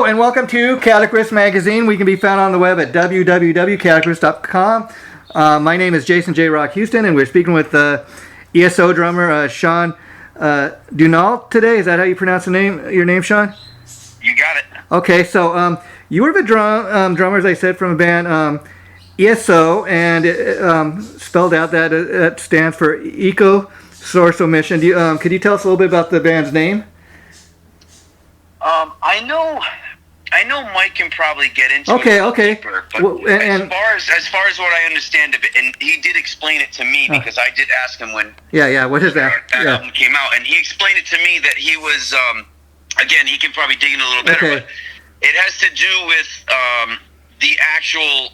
and welcome to Chaotic Riffs Magazine. We can be found on the web at www.chaoticriffs.com. My name is Jason JROCK Houston, and we're speaking with ESO drummer Shawn Deneault today. Is that how you pronounce your name, Shawn? You got it. Okay, so you were the drummer, as I said, from a band ESO, and it, spelled out that it stands for Eco Source Omission. Could you tell us a little bit about the band's name? I know Mike can probably get into it a little deeper, but as far as what I understand of it, and he did explain it to me because I did ask him when what is that album came out, and he explained it to me that he was again, he can probably dig in a little better, but it has to do with the actual,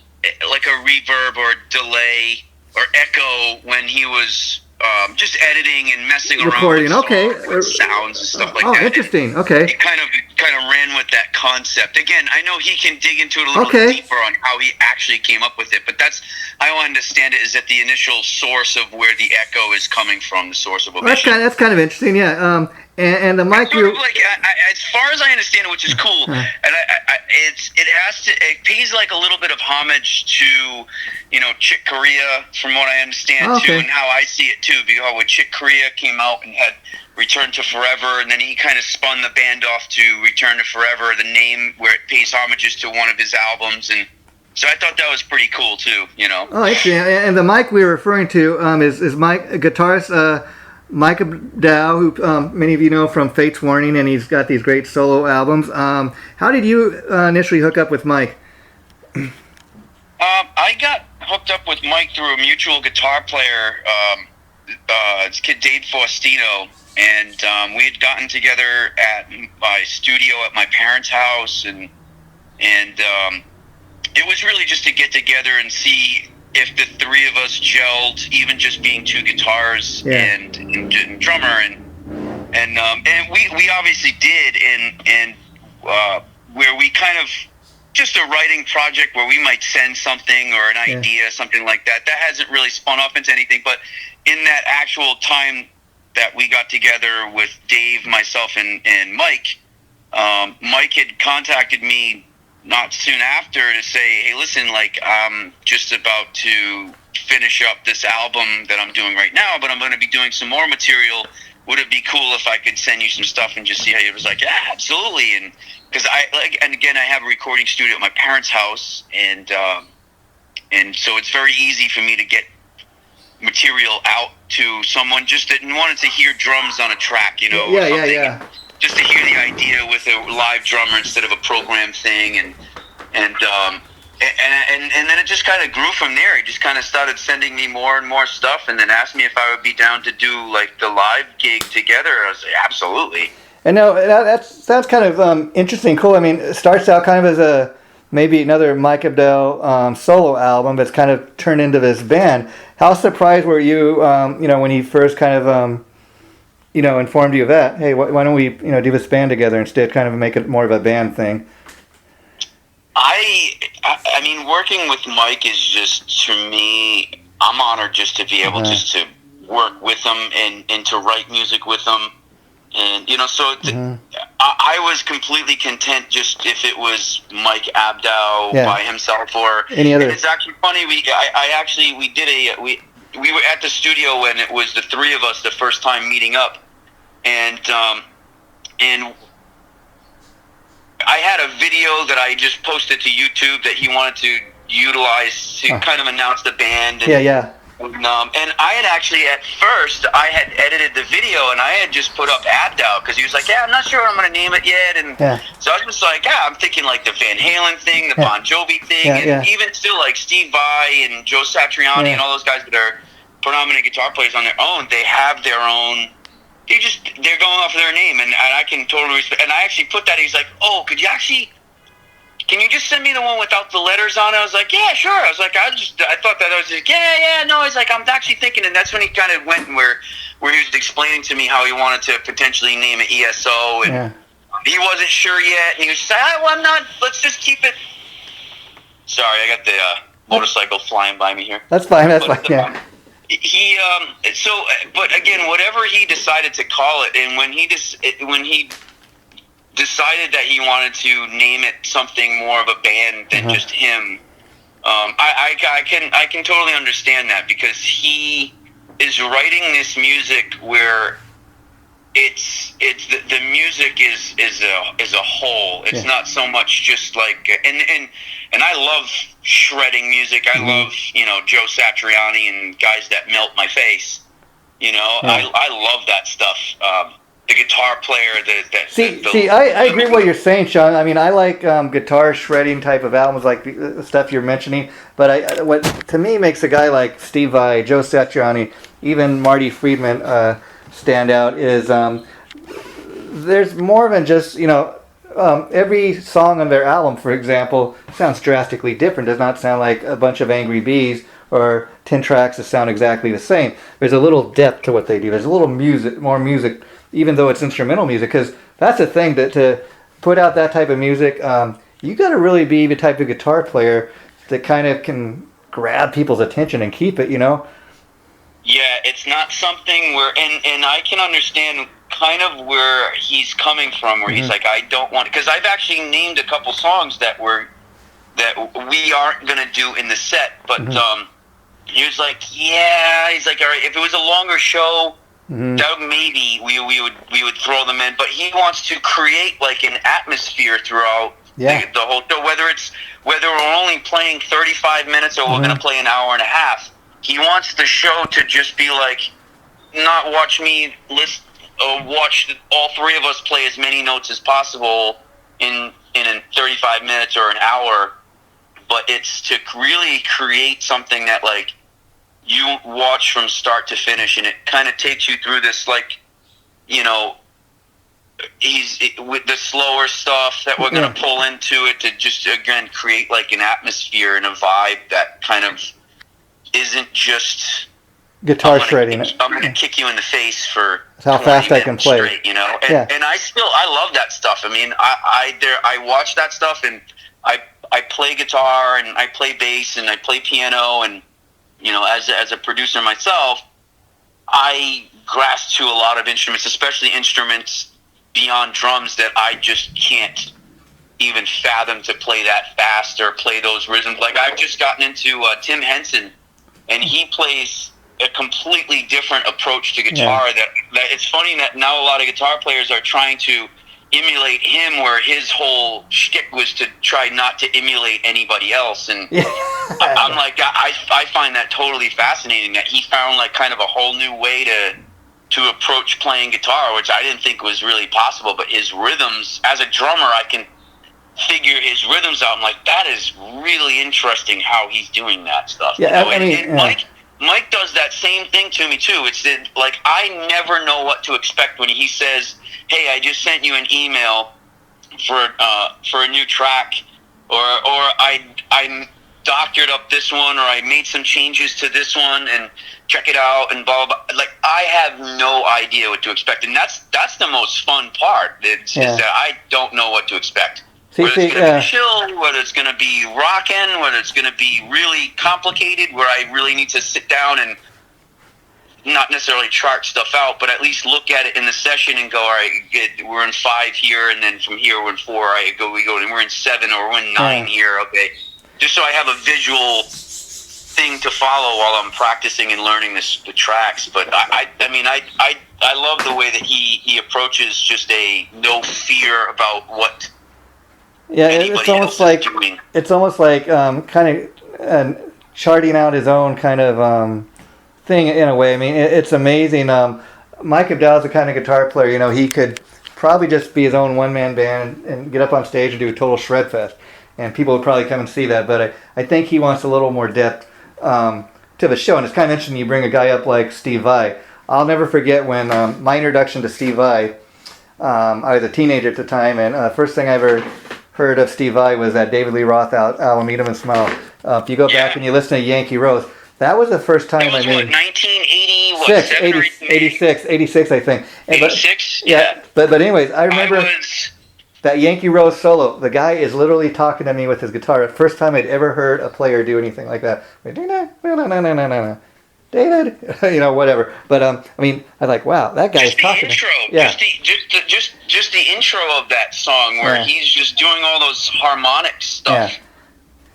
like a reverb or delay or echo when he was just editing and messing recording, around with sounds and stuff like that. Oh, interesting. Okay. He kind of ran with that concept. Again, I know he can dig into it a little bit deeper on how he actually came up with it, but that's how I understand it, is that the initial source of where the echo is coming from, the source of omission. That's kind of interesting, yeah. And the mic, sort of like, as far as I understand it, which is cool, and it pays like a little bit of homage to, Chick Corea, from what I understand too, and how I see it too. Because when Chick Corea came out and had Return to Forever, and then he kind of spun the band off to Return to Forever, the name where it pays homages to one of his albums, and so I thought that was pretty cool too. Oh, interesting. And the mic we were referring to is Mike, guitarist. Mike Abdow, who many of you know from Fate's Warning, and he's got these great solo albums. How did you initially hook up with Mike? I got hooked up with Mike through a mutual guitar player, this kid Dave Faustino, and we had gotten together at my studio at my parents' house, and it was really just to get together and see if the three of us gelled, even just being two guitars and drummer, and we obviously did, and where we kind of just a writing project where we might send something or an idea, something like that. That hasn't really spun off into anything, but in that actual time that we got together with Dave, myself, and Mike, Mike had contacted me not soon after to say, hey, listen, like, I'm just about to finish up this album that I'm doing right now, but I'm going to be doing some more material. Would it be cool if I could send you some stuff and just see how it was? Like, yeah, absolutely. And because and again, I have a recording studio at my parents' house, and so it's very easy for me to get material out to someone just that wanted to hear drums on a track, just to hear the idea with a live drummer instead of a program thing, and then it just kind of grew from there. He just kind of started sending me more and more stuff, and then asked me if I would be down to do like the live gig together. I was like, absolutely. And now that sounds kind of interesting, cool. I mean, it starts out kind of as maybe another Mike Abdow solo album, but it's kind of turned into this band. How surprised were you, when he first kind of informed you of that? Hey, why don't we, do this band together instead? Kind of make it more of a band thing. I mean, working with Mike is just, to me, I'm honored just to be able just to work with him and to write music with him, and I was completely content just if it was Mike Abdow by himself or any other. And it's actually funny. We were at the studio when it was the three of us the first time meeting up. And I had a video that I just posted to YouTube that he wanted to utilize to kind of announce the band. And I had actually, at first, I had edited the video, and I had just put up Abdow, because he was like, I'm not sure what I'm going to name it yet. And so I was just like, I'm thinking like the Van Halen thing, the Bon Jovi thing, and even still like Steve Vai and Joe Satriani and all those guys that are predominant guitar players on their own, they have their own. They're going off of their name, and I can totally respect. And I actually put that. He's like, can you just send me the one without the letters on it? I was like, yeah, sure. I was like, I thought that I was like, no. He's like, I'm actually thinking, and that's when he kind of went where he was explaining to me how he wanted to potentially name it ESO, and he wasn't sure yet. And he was just like, I'm not. Let's just keep it. Sorry, I got the motorcycle flying by me here. That's fine. But again, whatever he decided to call it, and when he decided that he wanted to name it something more of a band than just him. I can totally understand that, because he is writing this music where it's the music is a whole. It's not so much just like and I love shredding music. I love Joe Satriani and guys that melt my face. I love that stuff. The guitar player, I agree with what you're saying, Sean. I mean, I like guitar shredding type of albums, like the stuff you're mentioning. But what to me makes a guy like Steve Vai, Joe Satriani, even Marty Friedman stand out is there's more than just every song on their album, for example, sounds drastically different. Does not sound like a bunch of Angry Bees or 10 tracks that sound exactly the same. There's a little depth to what they do. There's a little more music, even though it's instrumental music, because that's the thing, that to put out that type of music, you got to really be the type of guitar player that kind of can grab people's attention and keep it, Yeah, it's not something where, and I can understand kind of where he's coming from, where he's like, I don't want, because I've actually named a couple songs that we aren't going to do in the set, but he was like, he's like, all right, if it was a longer show, that maybe we would throw them in, but he wants to create like an atmosphere throughout the whole show, whether we're only playing 35 minutes or we're going to play an hour and a half. He wants the show to just be like, not watch me watch all three of us play as many notes as possible in 35 minutes or an hour, but it's to really create something that like you watch from start to finish, and it kind of takes you through this, like, he's with the slower stuff that we're going to pull into it to just again create like an atmosphere and a vibe that kind of isn't just guitar shredding. I'm going to kick you in the face for how fast I can play straight, and I love that stuff. I mean, I watch that stuff, and I play guitar and I play bass and I play piano, and as a producer myself, I grasp to a lot of instruments, especially instruments beyond drums that I just can't even fathom to play that fast or play those rhythms. Like, I've just gotten into Tim Henson, and he plays a completely different approach to guitar. That it's funny that now a lot of guitar players are trying to emulate him, where his whole shtick was to try not to emulate anybody else. And I'm like, I find that totally fascinating, that he found like kind of a whole new way to approach playing guitar, which I didn't think was really possible. But his rhythms, as a drummer, I can figure his rhythms out. I'm like, that is really interesting how he's doing that stuff. Mike does that same thing to me too. It's that, like, I never know what to expect when he says, hey, I just sent you an email for a new track, or I doctored up this one, or I made some changes to this one, and check it out, and blah, blah, blah. Like, I have no idea what to expect, and that's the most fun part, is that I don't know what to expect. Whether it's going to be chill, whether it's going to be rockin', whether it's going to be really complicated, where I really need to sit down and not necessarily chart stuff out, but at least look at it in the session and go, all right, we're in 5 here, and then from here we're in 4. We go, and we're in 7, or we're in 9 here. Okay, just so I have a visual thing to follow while I'm practicing and learning the tracks. But I love the way that he approaches just a no fear about what. Yeah, it's almost like kind of charting out his own kind of thing in a way. I mean, it's amazing. Mike Abdal's the kind of guitar player, he could probably just be his own one-man band and get up on stage and do a total shred fest, and people would probably come and see that. But I think he wants a little more depth to the show, and it's kind of interesting you bring a guy up like Steve Vai. I'll never forget when my introduction to Steve Vai. I was a teenager at the time, and first thing I ever heard of Steve Vai was that David Lee Roth album, Eat 'Em and Smile. If you go back and you listen to Yankee Rose, that was the first time I mean. 1980, 86, I think. 86? Yeah. But anyways, I remember that Yankee Rose solo. The guy is literally talking to me with his guitar. First time I'd ever heard a player do anything like that. David, whatever. But I mean, I was like, wow, that guy's just the talking. intro, Yeah. just the intro of that song where he's just doing all those harmonic stuff. Yeah.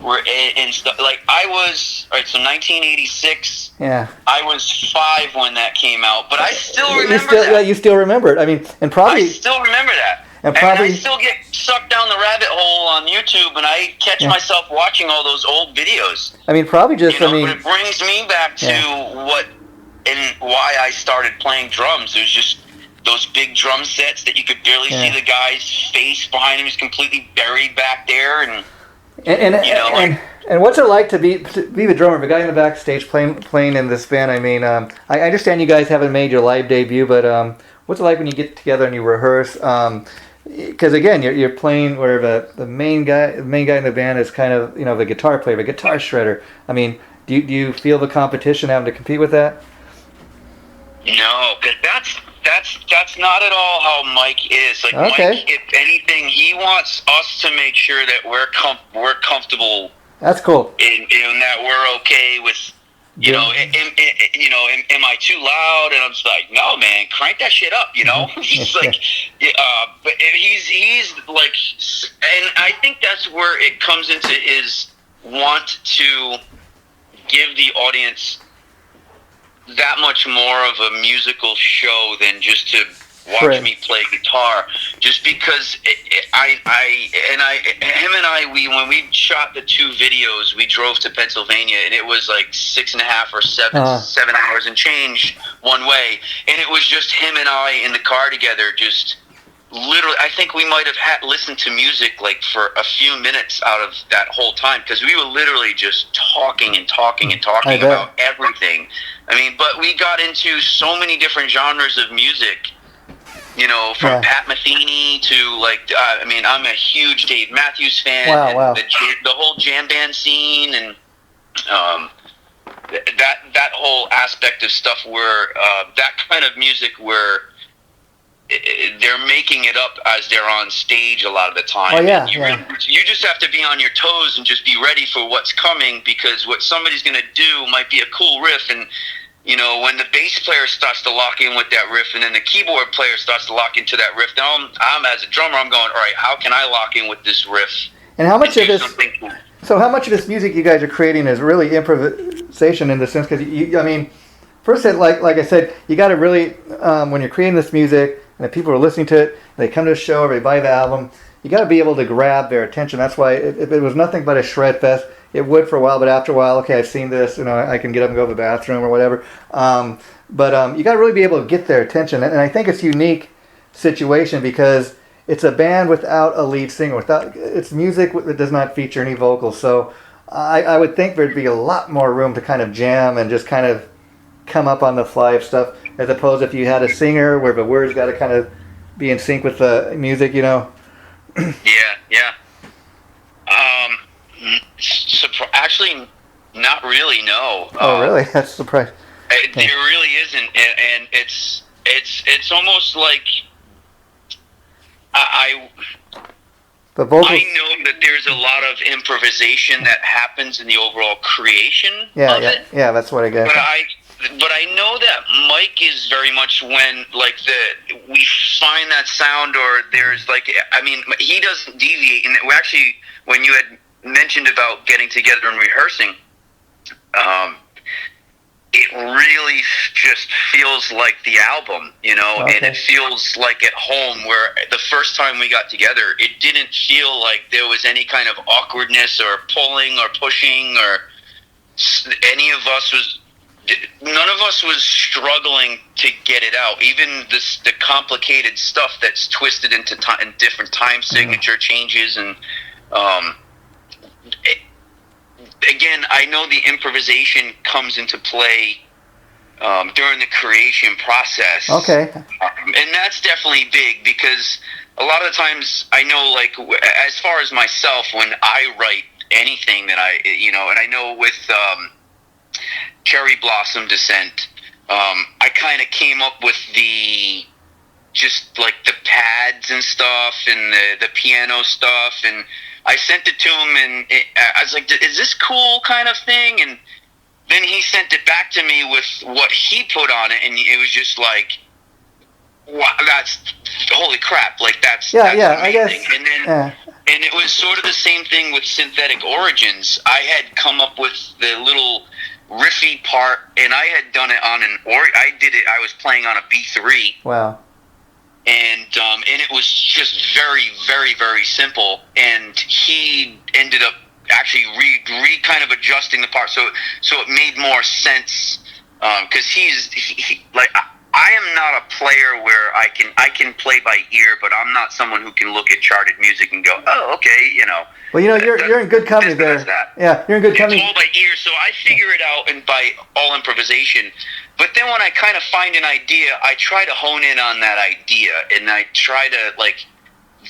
Where and stuff like I was so 1986. Yeah. I was 5 when that came out, but I still remember that. Yeah, you still remember it. I mean, and probably I still remember that. And probably I still get sucked down the rabbit hole on YouTube, and I catch myself watching all those old videos. I mean, probably just but it brings me back to what and why I started playing drums. There's just those big drum sets that you could barely see the guy's face behind him. He's completely buried back there, and what's it like to be the drummer, the guy in the backstage playing in this band? I mean, I understand you guys haven't made your live debut, but what's it like when you get together and you rehearse? Because again, you're playing where the main guy in the band is kind of the guitar player, the guitar shredder. I mean, do you feel the competition having to compete with that? No, because that's not at all how Mike is. Like Mike, if anything, he wants us to make sure that we're comfortable. That's cool. In that we're okay with. Am I too loud? And I'm just like, no, man, crank that shit up. He's like, but he's like, and I think that's where it comes into his want to give the audience that much more of a musical show than just to watch me play guitar. Just because when we shot the 2 videos, we drove to Pennsylvania, and it was like 6.5 or 7 hours and change one way, and it was just him and I in the car together, just literally. I think we might have listened to music like for a few minutes out of that whole time, because we were literally just talking about everything. I mean, but we got into so many different genres of music. From Pat Metheny to I'm a huge Dave Matthews fan. Wow. The whole jam band scene and that whole aspect of stuff where that kind of music where they're making it up as they're on stage a lot of the time. Oh, yeah. You just have to be on your toes and just be ready for what's coming, because what somebody's going to do might be a cool riff, and when the bass player starts to lock in with that riff, and then the keyboard player starts to lock into that riff, then I'm as a drummer, I'm going, all right, how can I lock in with this riff? And how much of this? Cool? So how much of this music you guys are creating is really improvisation in the sense? Because first, like I said, you got to really when you're creating this music and the people are listening to it, they come to a show or they buy the album, you got to be able to grab their attention. That's why if it was nothing but a shred fest, it would for a while, but after a while, okay, I've seen this, I can get up and go to the bathroom or whatever. But you got to really be able to get their attention. And I think it's a unique situation because it's a band without a lead singer. It's music that does not feature any vocals. So I would think there'd be a lot more room to kind of jam and just kind of come up on the fly of stuff, as opposed to if you had a singer where the words got to kind of be in sync with the music, Yeah. Actually, not really. No. Oh, really? That's surprising. There really isn't, and it's almost like I know that there's a lot of improvisation that happens in the overall creation of it. Yeah, that's what I get. But I know that Mike is very much when we find that sound, or there's he doesn't deviate. And actually, when you had mentioned about getting together and rehearsing, it really just feels like the album, and it feels like at home, where the first time we got together, it didn't feel like there was any kind of awkwardness or pulling or pushing or none of us was struggling to get it out. Even the complicated stuff that's twisted into different time signature changes, and again, I know the improvisation comes into play during the creation process. Okay. And that's definitely big, because a lot of the times I know, as far as myself, when I write anything that and I know with Cherry Blossom Descent, I kind of came up with the pads and stuff and the piano stuff, and I sent it to him, and I was like, is this cool kind of thing? And then he sent it back to me with what he put on it, and it was just like, wow, that's holy crap! Like that's amazing. I guess. And then and it was sort of the same thing with Synthetic Origins. I had come up with the little riffy part, and I had done it on I did it. I was playing on a B3. Wow. And it was just very, very, very simple. And he ended up actually kind of adjusting the part so it made more sense. Because he like I am not a player where I can play by ear, but I'm not someone who can look at charted music and go, oh, okay, you know. Well, you know, you're in good company there. Yeah, you're in good company. It's all by ear, so I figure it out and by all improvisation. But then when I kind of find an idea, I try to hone in on that idea, and I try to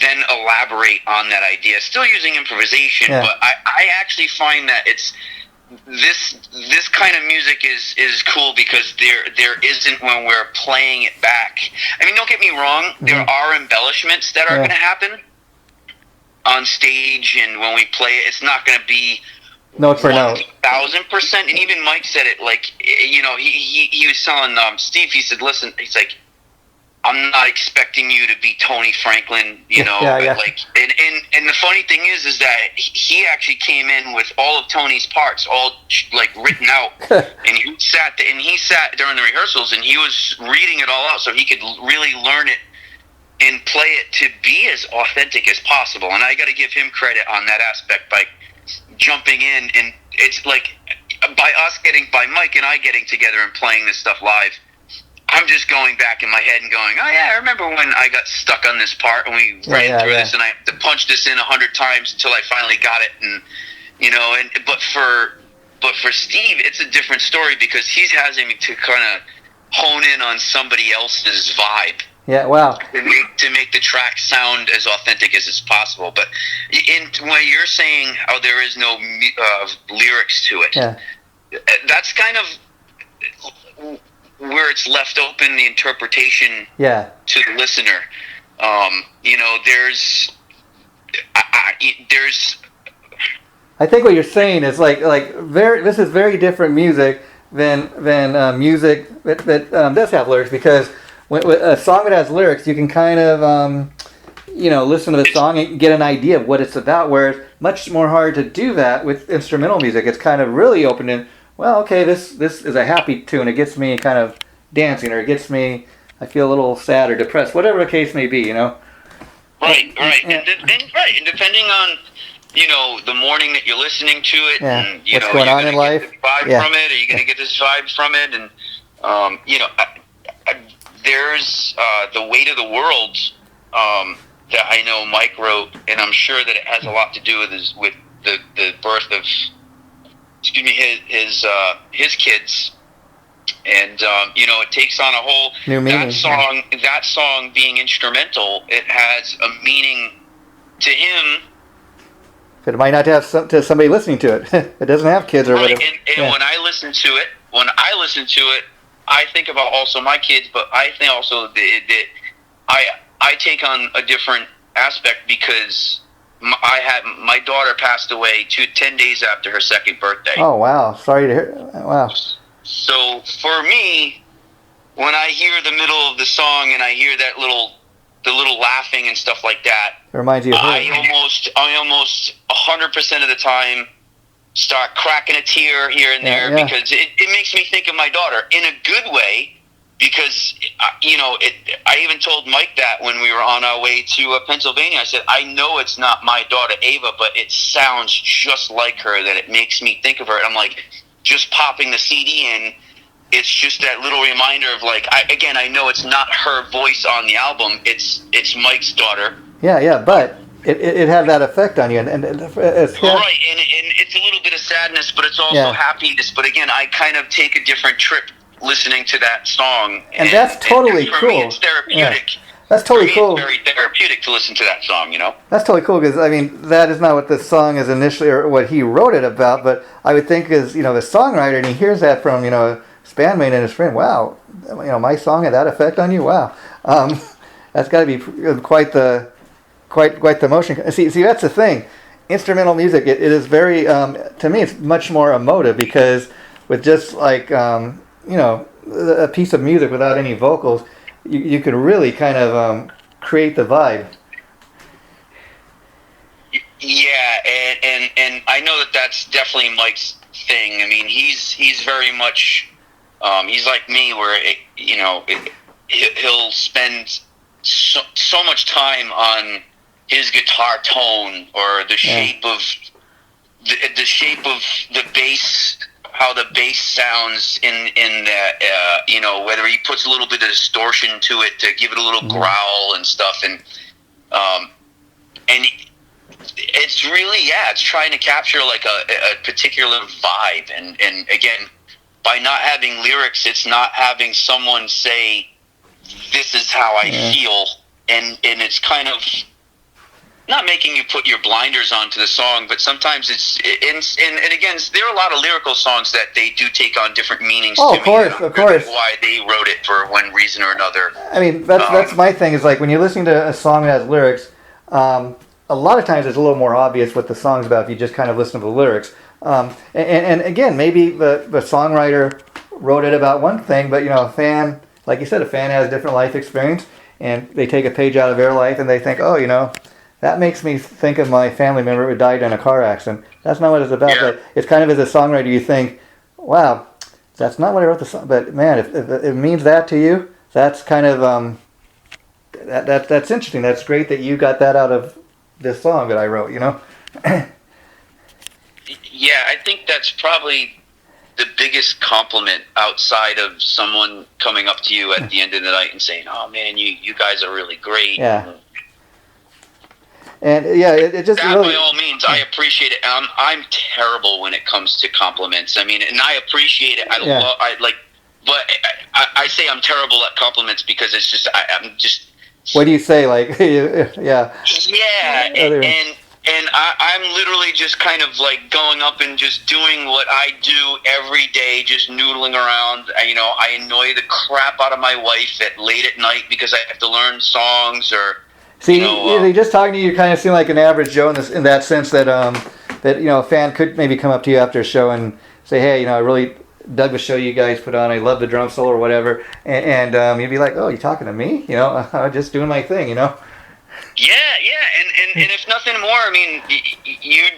then elaborate on that idea, still using improvisation. Yeah. But I actually find that it's this kind of music is cool because there isn't when we're playing it back. I mean, don't get me wrong, mm-hmm. There are embellishments that are going to happen on stage, and when we play it, it's not going to be note for note, 1,000%. And even Mike said it, like, you know, he was telling Steve, he said, listen, he's like, I'm not expecting you to be Tony Franklin, you know. Like, and the funny thing is that he actually came in with all of Tony's parts, all like written out, and he sat during the rehearsals, and he was reading it all out so he could really learn it and play it to be as authentic as possible. And I got to give him credit on that aspect by jumping in, and it's like by Mike and I getting together and playing this stuff live. I'm just going back in my head and going, oh yeah, I remember when I got stuck on this part and we ran through this, and I had to punch this in 100 times until I finally got it, and you know, but for Steve, it's a different story because he's having to kind of hone in on somebody else's vibe. Yeah, wow. To make the track sound as authentic as it's possible. But when you're saying, oh, there is no lyrics to it, that's kind of where it's left open, the interpretation to the listener. You know, there's I think what you're saying is this is very different music than music that does have lyrics, because when a song that has lyrics, you can kind of listen to the song and get an idea of what it's about, where it's much more hard to do that with instrumental music. It's kind of really open in, well, okay, this is a happy tune. It gets me kind of dancing, or it gets me, I feel a little sad or depressed, whatever the case may be, you know. Right. And depending on, you know, the morning that you're listening to it, and you what's going on in life, get the vibe from it. Are you going to get this vibe from it? And you know, there's The Weight of the World that I know Mike wrote, and I'm sure that it has a lot to do with the birth of his kids, and you know, it takes on a whole new meaning. That song being instrumental, it has a meaning to him. But it might not have to somebody listening to it. It doesn't have kids or whatever. And when I listen to it, I think about also my kids, but I think also that I take on a different aspect because my daughter passed away 10 days after her second birthday. Oh, wow. Sorry to hear. Wow. So for me, when I hear the middle of the song and I hear the little laughing and stuff like that, it reminds you of her. I almost 100% of the time start cracking a tear here and there because it makes me think of my daughter in a good way. Because, you know, I even told Mike that when we were on our way to Pennsylvania. I said, I know it's not my daughter Ava, but it sounds just like her, that it makes me think of her. And I'm like, just popping the CD in, it's just that little reminder of like, I know it's not her voice on the album, it's Mike's daughter. Yeah, but it had that effect on you. And it's right, and it's a little bit of sadness, but it's also happiness. But again, I kind of take a different trip listening to that song, and that's totally for cool. Me, it's therapeutic. Yeah. That's totally cool. It's very therapeutic to listen to that song, you know. That's totally cool because I mean that is not what this song is initially or what he wrote it about, but I would think as the songwriter, and he hears that from a bandmate and his friend. Wow, my song had that effect on you. Wow, that's got to be quite the emotion. See, that's the thing. Instrumental music, it is very to me it's much more emotive because with just like a piece of music without any vocals, you could really kind of create the vibe. Yeah, and I know that's definitely Mike's thing. I mean, he's very much he's like me, where he'll spend so much time on his guitar tone or the shape of the shape of the bass, how the bass sounds in that whether he puts a little bit of distortion to it to give it a little growl and stuff, and it's really it's trying to capture like a particular vibe, and again, by not having lyrics, it's not having someone say, this is how I feel, and it's kind of not making you put your blinders onto the song, but sometimes and again, there are a lot of lyrical songs that they do take on different meanings. Of course. Why they wrote it for one reason or another. I mean, that's my thing, is like when you're listening to a song that has lyrics, a lot of times it's a little more obvious what the song's about if you just kind of listen to the lyrics. And again, maybe the songwriter wrote it about one thing, but a fan, like you said, a fan has a different life experience, and they take a page out of their life and they think, that makes me think of my family member who died in a car accident. That's not what it's about. Yeah. But it's kind of, as a songwriter, you think, wow, that's not what I wrote the song. But man, if it means that to you, that's kind of that's interesting. That's great that you got that out of this song that I wrote. Yeah, I think that's probably the biggest compliment outside of someone coming up to you at the end of the night and saying, "Oh man, you guys are really great." Yeah. And it just that, really, by all means, I appreciate it. I'm terrible when it comes to compliments. I mean, and I appreciate it. But I say I'm terrible at compliments because it's just I'm just. What do you say? Like, yeah. Yeah, and I'm literally just kind of like going up and just doing what I do every day, just noodling around. I annoy the crap out of my wife late at night because I have to learn songs or. See, just talking to you kind of seem like an average Joe in that sense that a fan could maybe come up to you after a show and say, hey, I really dug the show you guys put on. I love the drum solo or whatever, and you'd be like, oh, you talking to me? I'm just doing my thing, Yeah, and if nothing more, I mean,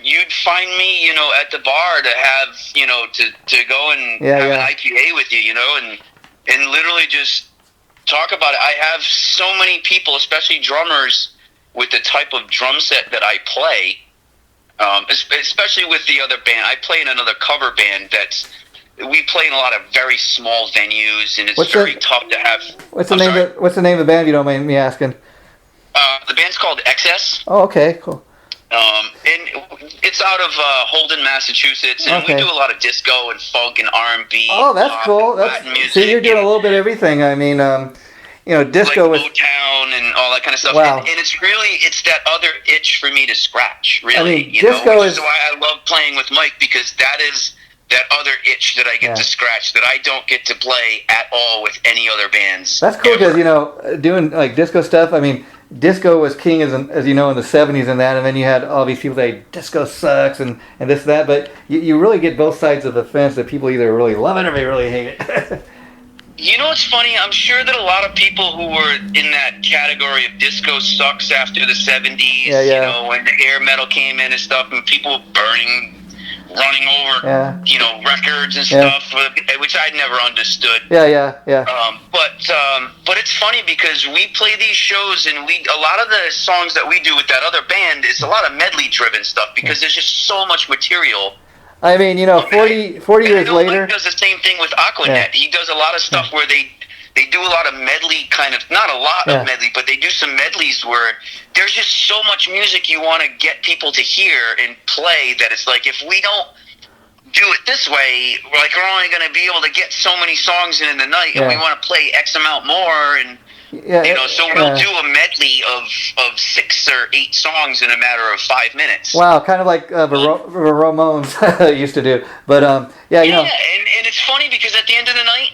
you'd find me, at the bar to have, to go and have an IPA with you, and literally just talk about it. I have so many people, especially drummers, with the type of drum set that I play, especially with the other band. I play in another cover band we play in a lot of very small venues, and it's very tough to have. What's the name of the band, if you don't mind me asking? The band's called XS. Oh, okay, cool. And it's out of Holden, Massachusetts, and we do a lot of disco and funk and R&B. Oh, that's cool. Latin music. So you're doing a little bit of everything. I mean, disco like Motown and all that kind of stuff. Wow. And it's that other itch for me to scratch, really. I mean, disco which is why I love playing with Mike, because that is that other itch that I get to scratch that I don't get to play at all with any other bands. That's cool because, doing like disco stuff, I mean, disco was king as you know in the 70s and that, and then you had all these people that disco sucks and this that, but you really get both sides of the fence, that people either really love it or they really hate it. What's funny? I'm sure that a lot of people who were in that category of disco sucks after the 70s, when the hair metal came in and stuff, and people were running over, records and stuff, which I never understood. But it's funny because we play these shows, and a lot of the songs that we do with that other band is a lot of medley driven stuff because there's just so much material. I mean, 40 years later. Mike does the same thing with Aquanet. He does a lot of stuff where they do a lot of medley kind of, not a lot of medley, but they do some medleys where there's just so much music you want to get people to hear and play that it's like, if we don't do it this way, we're only going to be able to get so many songs in the night, and we want to play X amount more, and so we'll do a medley of 6 or 8 songs in a matter of 5 minutes. Wow, kind of like the Ramones used to do. But and it's funny because at the end of the night,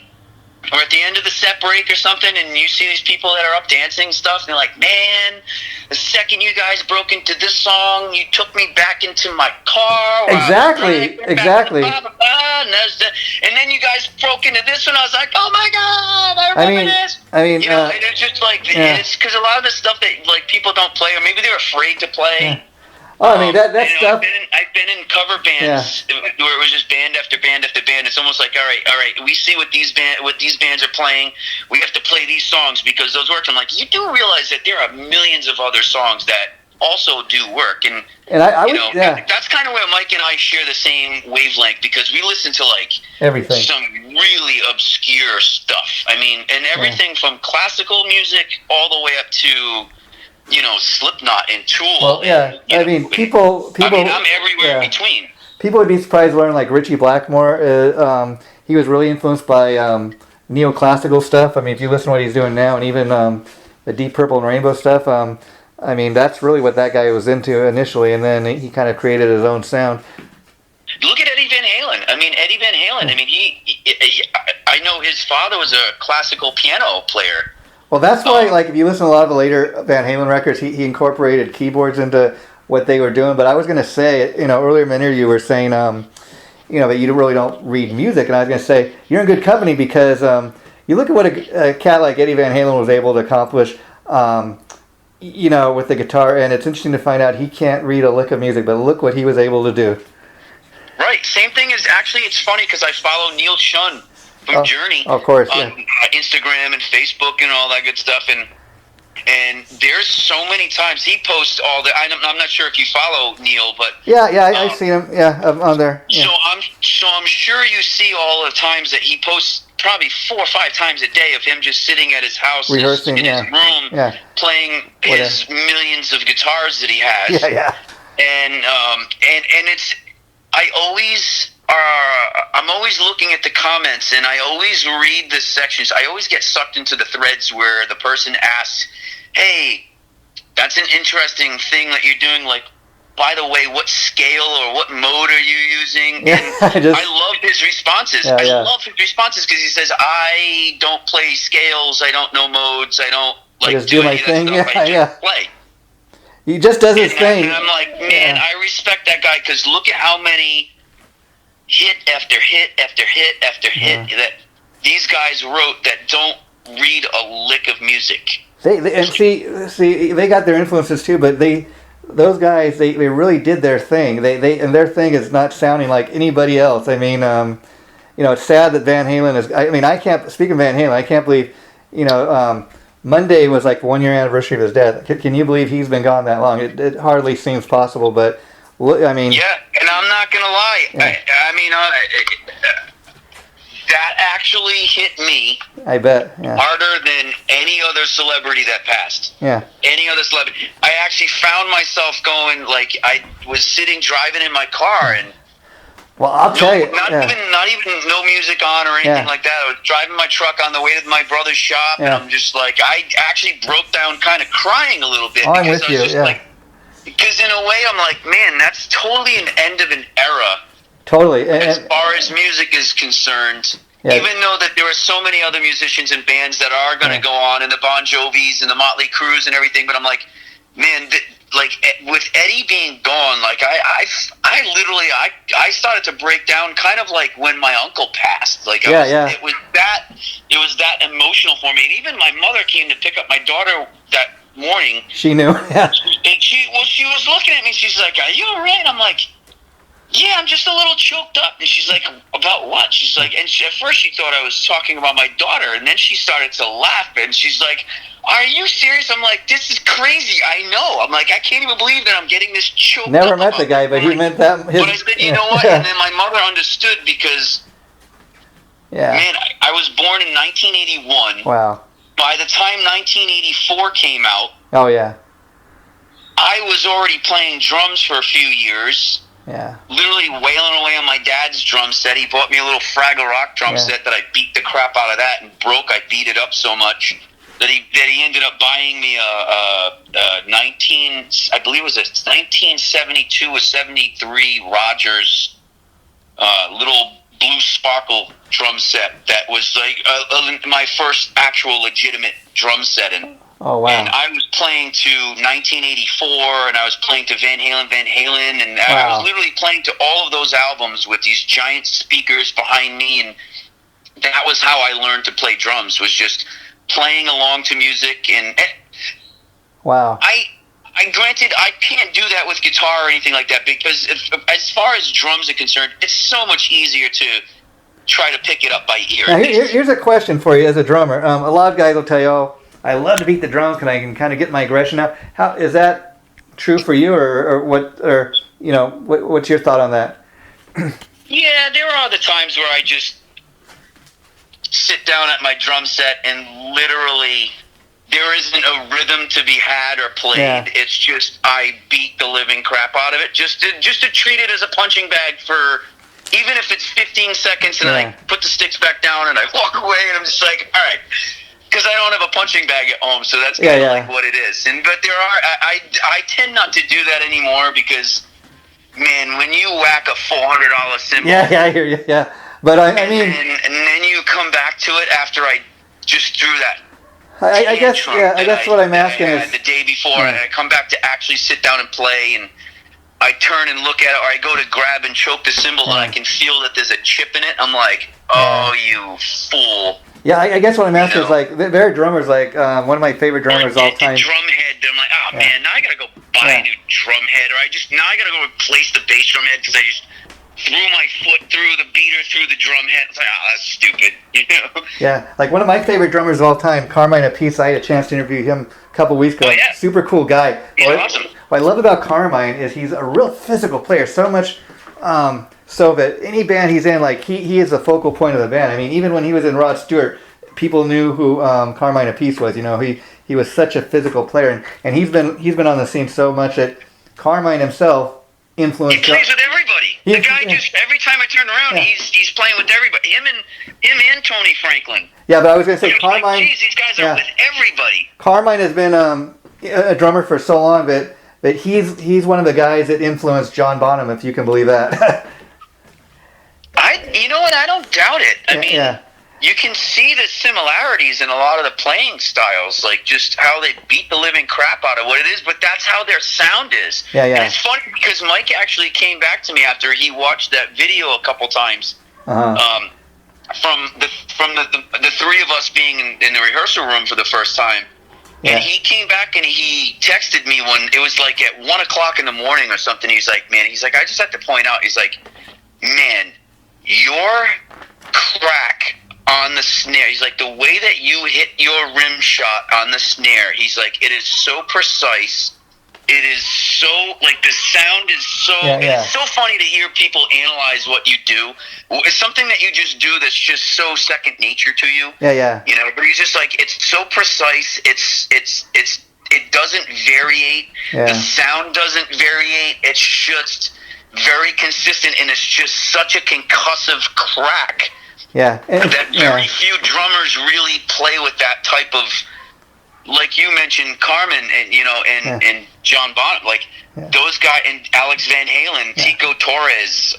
or at the end of the set break or something, and you see these people that are up dancing and stuff, and they're like, man, the second you guys broke into this song, you took me back into my car. Exactly. And and and then you guys broke into this one. I was like, oh my god, I remember this. I mean, you know, and it's just like it's because a lot of the stuff that like people don't play, or maybe they're afraid to play. Yeah. Oh, I mean that stuff. I've been in cover bands where it was just band after band after band. It's almost like all right, we see what these bands are playing. We have to play these songs because those work. I'm like, you do realize that there are millions of other songs that also do work, and that's kind of where Mike and I share the same wavelength because we listen to like everything, some really obscure stuff. I mean, and everything from classical music all the way up to Slipknot and Tool. Well, yeah, I mean, people. I mean, I'm everywhere in between. People would be surprised to learn like Richie Blackmore. He was really influenced by neoclassical stuff. I mean, if you listen to what he's doing now, and even the Deep Purple and Rainbow stuff. I mean, that's really what that guy was into initially, and then he kind of created his own sound. Look at Eddie Van Halen. I mean, Eddie Van Halen. I mean, I know his father was a classical piano player. Well, that's why, like, if you listen to a lot of the later Van Halen records, he incorporated keyboards into what they were doing. But I was going to say, earlier in the interview, you were saying, that you really don't read music. And I was going to say, you're in good company because you look at what a cat like Eddie Van Halen was able to accomplish, with the guitar. And it's interesting to find out he can't read a lick of music, but look what he was able to do. Right. Same thing is actually, it's funny because I follow Neil Schon from Journey, of course, on Instagram and Facebook and all that good stuff, and there's so many times he posts all the. I'm not sure if you follow Neil, but I've seen him, on there. Yeah. So I'm sure you see all the times that he posts, probably 4 or 5 times a day of him just sitting at his house, rehearsing in his room, playing his millions of guitars that he has. And it's I'm always looking at the comments, and I always read the sections. I always get sucked into the threads where the person asks, hey, that's an interesting thing that you're doing, like, by the way, what scale or what mode are you using? Yeah, and I love his responses. I love his responses because he says, I don't play scales, I don't know modes, I don't do my thing. I just play. He just does his thing. And I'm like, man, I respect that guy because look at how many hit after hit after hit after hit that these guys wrote that don't read a lick of music. See, they got their influences too, but those guys really did their thing. And their thing is not sounding like anybody else. I mean, it's sad that Van Halen is. I mean, I can't. Speaking of Van Halen, I can't believe, Monday was like the 1-year anniversary of his death. Can you believe he's been gone that long? It hardly seems possible, but I mean. Yeah, and I'm not gonna lie. Yeah. I mean, that actually hit me. I bet. Yeah. Harder than any other celebrity that passed. Yeah. Any other celebrity. I actually found myself going, like, I was sitting driving in my car and. Well, I'll tell you. Not even no music on or anything like that. I was driving my truck on the way to my brother's shop, and I'm just like, I actually broke down, kind of crying a little bit. I'm with you. Because in a way, I'm like, man, that's totally an end of an era. Totally. As far as music is concerned, even though that there are so many other musicians and bands that are going to go on, and the Bon Jovis and the Motley Crues and everything, but I'm like, man, with Eddie being gone, like I literally started to break down, kind of like when my uncle passed. Like it was that emotional for me. And even my mother came to pick up my daughter that morning. She knew. Yeah. And she was looking at me. She's like, "Are you all right?" I'm like, "Yeah, I'm just a little choked up." And she's like, "About what?" She's like, and at first she thought I was talking about my daughter, and then she started to laugh, and she's like, "Are you serious?" I'm like, "This is crazy." I know. I'm like, I can't even believe that I'm getting this choked Never up. met the guy, but he meant that. But I said, you know what? And then my mother understood because, man, I was born in 1981. Wow. By the time 1984 came out, I was already playing drums for a few years. Yeah. Literally wailing away on my dad's drum set. He bought me a little Fraggle Rock drum set that I beat the crap out of that and broke. I beat it up so much that he ended up buying me a 1972 or 73 Rogers little blue sparkle drum set that was like my first actual legitimate drum set, and Oh, wow. And I was playing to 1984, and I was playing to Van Halen, and I Wow. was literally playing to all of those albums with these giant speakers behind me, and that was how I learned to play drums, was just playing along to music. And Wow. I granted, I can't do that with guitar or anything like that, because as far as drums are concerned, it's so much easier to try to pick it up by ear. Now, here's a question for you as a drummer. A lot of guys will tell you, "Oh, I love to beat the drums because I can kind of get my aggression out." How is that true for you, or what? Or what's your thought on that? Yeah, there are the times where I just sit down at my drum set and literally there isn't a rhythm to be had or played. Yeah. It's just I beat the living crap out of it, just to treat it as a punching bag for. Even if it's 15 seconds and I put the sticks back down and I walk away and I'm just like, all right, because I don't have a punching bag at home, so that's kind of like what it is. But there are, I tend not to do that anymore because, man, when you whack a $400 cymbal, I hear you, But I mean, and then you come back to it after I just threw that. I guess what I'm asking is the day before, and I come back to actually sit down and play and. I turn and look at it, or I go to grab and choke the cymbal, and I can feel that there's a chip in it. I'm like, oh, you fool. Yeah, I guess what I'm asking is, like, there are drummers, like, one of my favorite drummers all time. The drum head, I'm like, oh, man, now I got to go buy a new drum head, or now I got to go replace the bass drum head because I just threw my foot through the beater, through the drum head. It's like, oh, that's stupid, Yeah, like one of my favorite drummers of all time, Carmine Appice. I had a chance to interview him a couple weeks ago. Oh, yeah. Super cool guy. He's awesome. What I love about Carmine is he's a real physical player. So much so that any band he's in, like he is the focal point of the band. I mean, even when he was in Rod Stewart, people knew who Carmine Appice was. He was such a physical player, and he's been on the scene so much that Carmine himself influenced. He plays with everybody. The guy just every time I turn around, he's playing with everybody. Him and Tony Franklin. Yeah, but I was going to say Carmine. Like, geez, these guys are with everybody. Carmine has been a drummer for so long, but he's one of the guys that influenced John Bonham, if you can believe that. You know what? I don't doubt it. I mean, you can see the similarities in a lot of the playing styles, like just how they beat the living crap out of what it is, but that's how their sound is. Yeah. And it's funny because Mike actually came back to me after he watched that video a couple times. Uh-huh. From the three of us being in the rehearsal room for the first time. Yeah. And he came back and he texted me when it was like at 1 o'clock in the morning or something. He's like, I just have to point out, he's like, man, your crack on the snare. He's like, the way that you hit your rim shot on the snare, he's like, it is so precise. It is so, like, the sound is so, it's so funny to hear people analyze what you do. It's something that you just do that's just so second nature to you. Yeah. But he's just like, it's so precise. It doesn't variate. Yeah. The sound doesn't variate. It's just very consistent, and it's just such a concussive crack. Yeah. That very few drummers really play with that type of, like you mentioned, Carmen and John Bonham, like those guys, and Alex Van Halen, Tico Torres,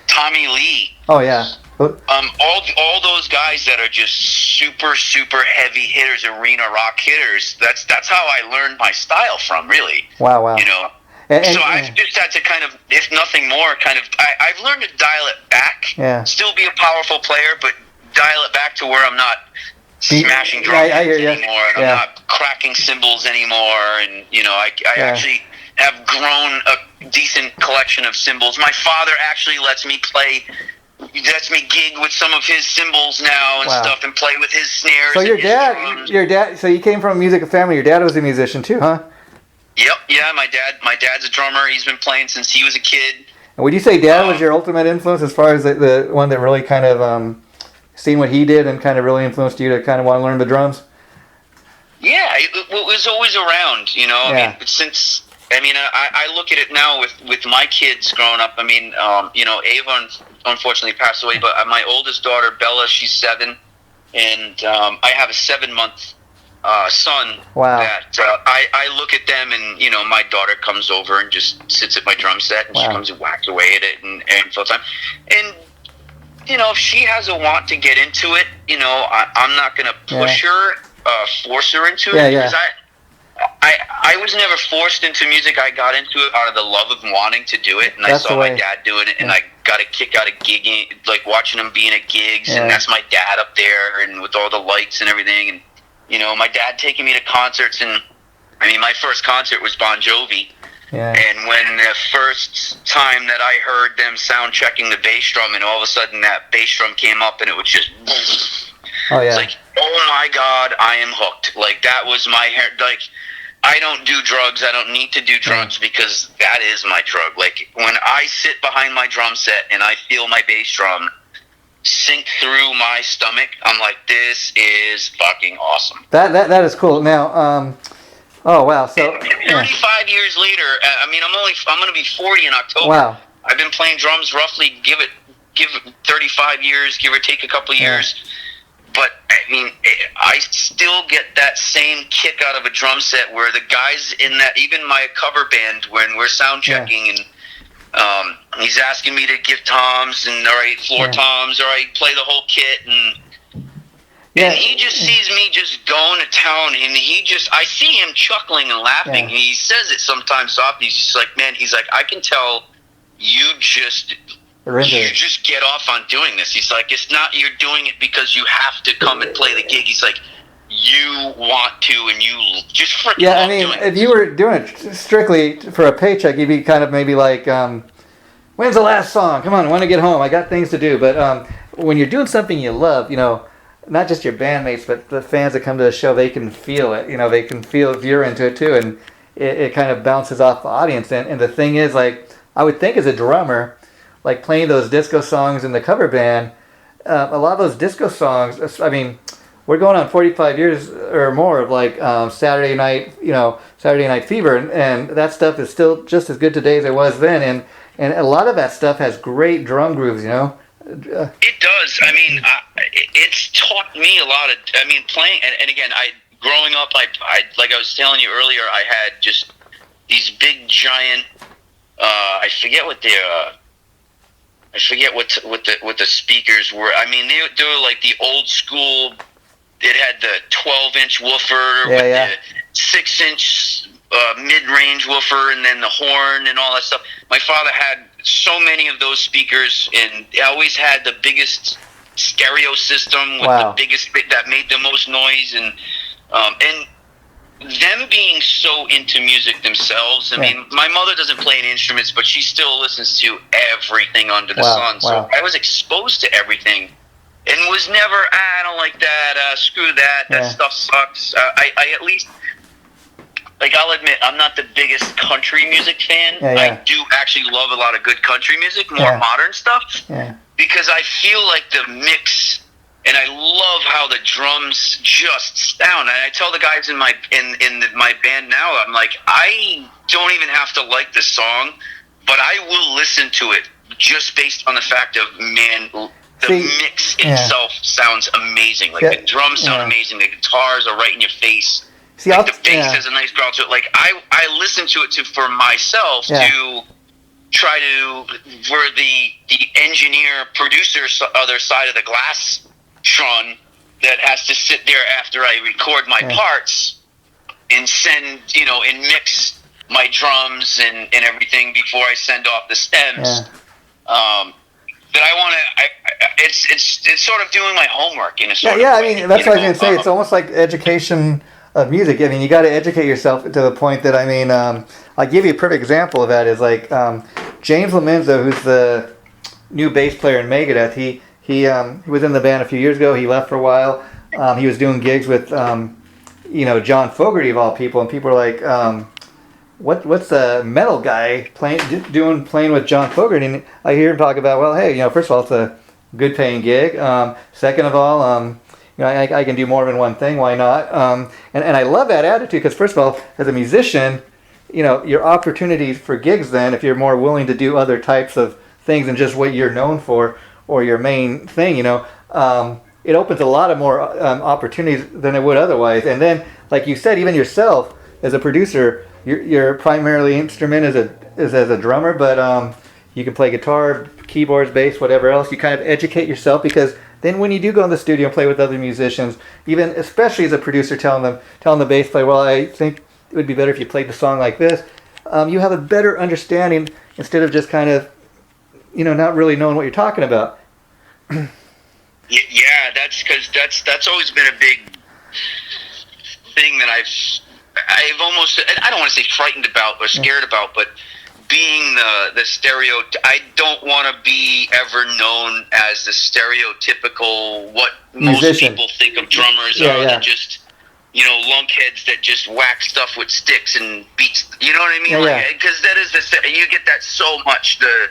Tommy Lee. Oh yeah. All those guys that are just super, super heavy hitters, arena rock hitters. That's how I learned my style from, really. Wow. So I've just had to kind of, if nothing more, I've learned to dial it back. Yeah. Still be a powerful player, but dial it back to where I'm not smashing drum I hear you. anymore, and I'm not cracking cymbals anymore, and I actually have grown a decent collection of cymbals. My father actually lets me gig with some of his cymbals now and stuff, and play with his snares. So your dad, so you came from a musical family. Your dad was a musician too, huh? Yep, yeah. My dad's a drummer. He's been playing since he was a kid. And would you say Dad was your ultimate influence as far as the one that really kind of seen what he did and kind of really influenced you to kind of want to learn the drums? Yeah, it was always around, I look at it now with my kids growing up. Ava unfortunately passed away, but my oldest daughter, Bella, she's 7, and I have a 7-month son. Wow. That I look at them, and my daughter comes over and just sits at my drum set, and she comes and whacks away at it and full time. And if she has a want to get into it, I'm not going to push her. force her into it. Yeah, because I was never forced into music. I got into it out of the love of wanting to do it, and I saw my dad doing it, and I got a kick out of gigging, like watching him being at gigs, and that's my dad up there, and with all the lights and everything, and you know, my dad taking me to concerts, and I mean, my first concert was Bon Jovi, and when the first time that I heard them sound checking the bass drum, and all of a sudden that bass drum came up, and it was just, it's like, oh my God, I am hooked. Like that was my hair, like. I don't do drugs. I don't need to do drugs because that is my drug. Like, when I sit behind my drum set and I feel my bass drum sink through my stomach, I'm like, this is fucking awesome. That is cool. Now, oh, wow. So, 35 years later, I mean, I'm going to be 40 in October. Wow. I've been playing drums roughly, give it 35 years, give or take a couple years. But, I mean, I still get that same kick out of a drum set where the guys in that, even my cover band, when we're sound checking and he's asking me to give toms and, all right, floor toms, all right, play the whole kit. And he just sees me just going to town, and I see him chuckling and laughing. And he says it sometimes softly. He's just like, man, he's like, I can tell you just get off on doing this. He's like, it's not you're doing it because you have to come and play the gig. He's like, you want to, and you just freaking love doing it. If you were doing it strictly for a paycheck, you'd be kind of maybe like, when's the last song? Come on, I want to get home. I got things to do. But when you're doing something you love, you know, not just your bandmates, but the fans that come to the show, they can feel it. You know, they can feel if you're into it too, and it kind of bounces off the audience. And the thing is, like, I would think as a drummer, like playing those disco songs in the cover band, a lot of those disco songs, I mean, we're going on 45 years or more of like Saturday Night Fever, and that stuff is still just as good today as it was then, and a lot of that stuff has great drum grooves, you know. It does. I mean, it's taught me a lot of, I mean, playing, and again, growing up, I like I was telling you earlier, I had just these big giant, I forget what the speakers were. I mean, they were like the old school. It had the 12-inch woofer with the 6-inch mid-range woofer, and then the horn and all that stuff. My father had so many of those speakers, and they always had the biggest stereo system with the biggest bit that made the most noise, and them being so into music themselves. I mean, my mother doesn't play any instruments, but she still listens to everything under the sun. So I was exposed to everything, and was never, I don't like that, screw that, that stuff sucks. I at least, like, I'll admit, I'm not the biggest country music fan. I do actually love a lot of good country music, more modern stuff, because I feel like the mix. And I love how the drums just sound. And I tell the guys in my band now, I'm like, I don't even have to like the song, but I will listen to it just based on the fact of, man, the mix itself sounds amazing. Like the drums sound amazing. The guitars are right in your face. Like the bass has a nice growl to it. Like I listen to it for myself to try to, for the engineer, producer, other side of the glass, Shawn, that has to sit there after I record my parts and send, you know, and mix my drums and everything before I send off the stems. That I want to, it's sort of doing my homework in a sort of way. I mean, that's what I was going to say. It's almost like education of music. I mean, you got to educate yourself to the point that, I mean, I'll give you a perfect example of that is like James Lomenzo, who's the new bass player in Megadeth. He was in the band a few years ago. He left for a while. He was doing gigs with, John Fogerty of all people, and people were like, what's the metal guy playing with John Fogerty? And I hear him talk about, well, hey, first of all, it's a good paying gig. Second of all, I can do more than one thing. Why not? And I love that attitude because, first of all, as a musician, your opportunities for gigs then, if you're more willing to do other types of things than just what you're known for, or your main thing, it opens a lot of more opportunities than it would otherwise. And then, like you said, even yourself as a producer, your primarily instrument is as a drummer, but you can play guitar, keyboards, bass, whatever else. You kind of educate yourself because then when you do go in the studio and play with other musicians, even especially as a producer telling the bass player, well, I think it would be better if you played the song like this, you have a better understanding instead of just kind of, not really knowing what you're talking about. Yeah, that's always been a big thing that I've almost, I don't want to say frightened about or scared about, but being the stereo, I don't want to be ever known as the stereotypical what musician. Most people think of drummers are. They're just, lunkheads that just whack stuff with sticks and beats. You know what I mean? Because that is you get that so much. The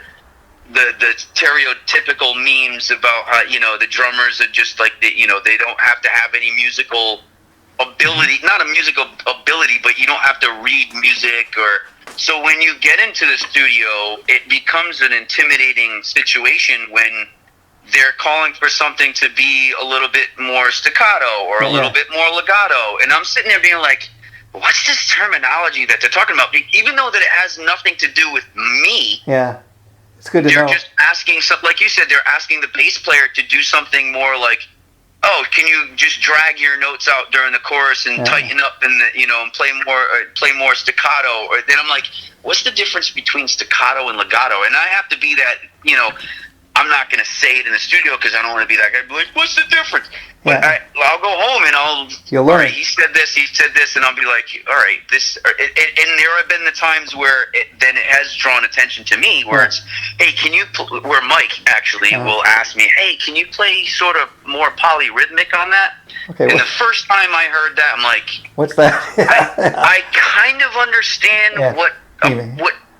stereotypical memes about how the drummers are just like they don't have to have any musical ability, not a musical ability, but you don't have to read music or. So when you get into the studio, it becomes an intimidating situation when they're calling for something to be a little bit more staccato or a little bit more legato. And I'm sitting there being like, what's this terminology that they're talking about? Even though that it has nothing to do with me. Yeah, it's good to know. They're just asking something, like you said, they're asking the bass player to do something more like, oh, can you just drag your notes out during the chorus and tighten up and and play more staccato? Or then I'm like, what's the difference between staccato and legato? And I have to be that, I'm not going to say it in the studio because I don't want to be that guy. Be like, what's the difference? But I'll go home and you'll learn. All right, he said this, and I'll be like, all right, this. And there have been the times where then it has drawn attention to me, where it's, hey, can you? Where Mike actually will ask me, hey, can you play sort of more polyrhythmic on that? Okay. And the first time I heard that, I'm like, what's that? I kind of understand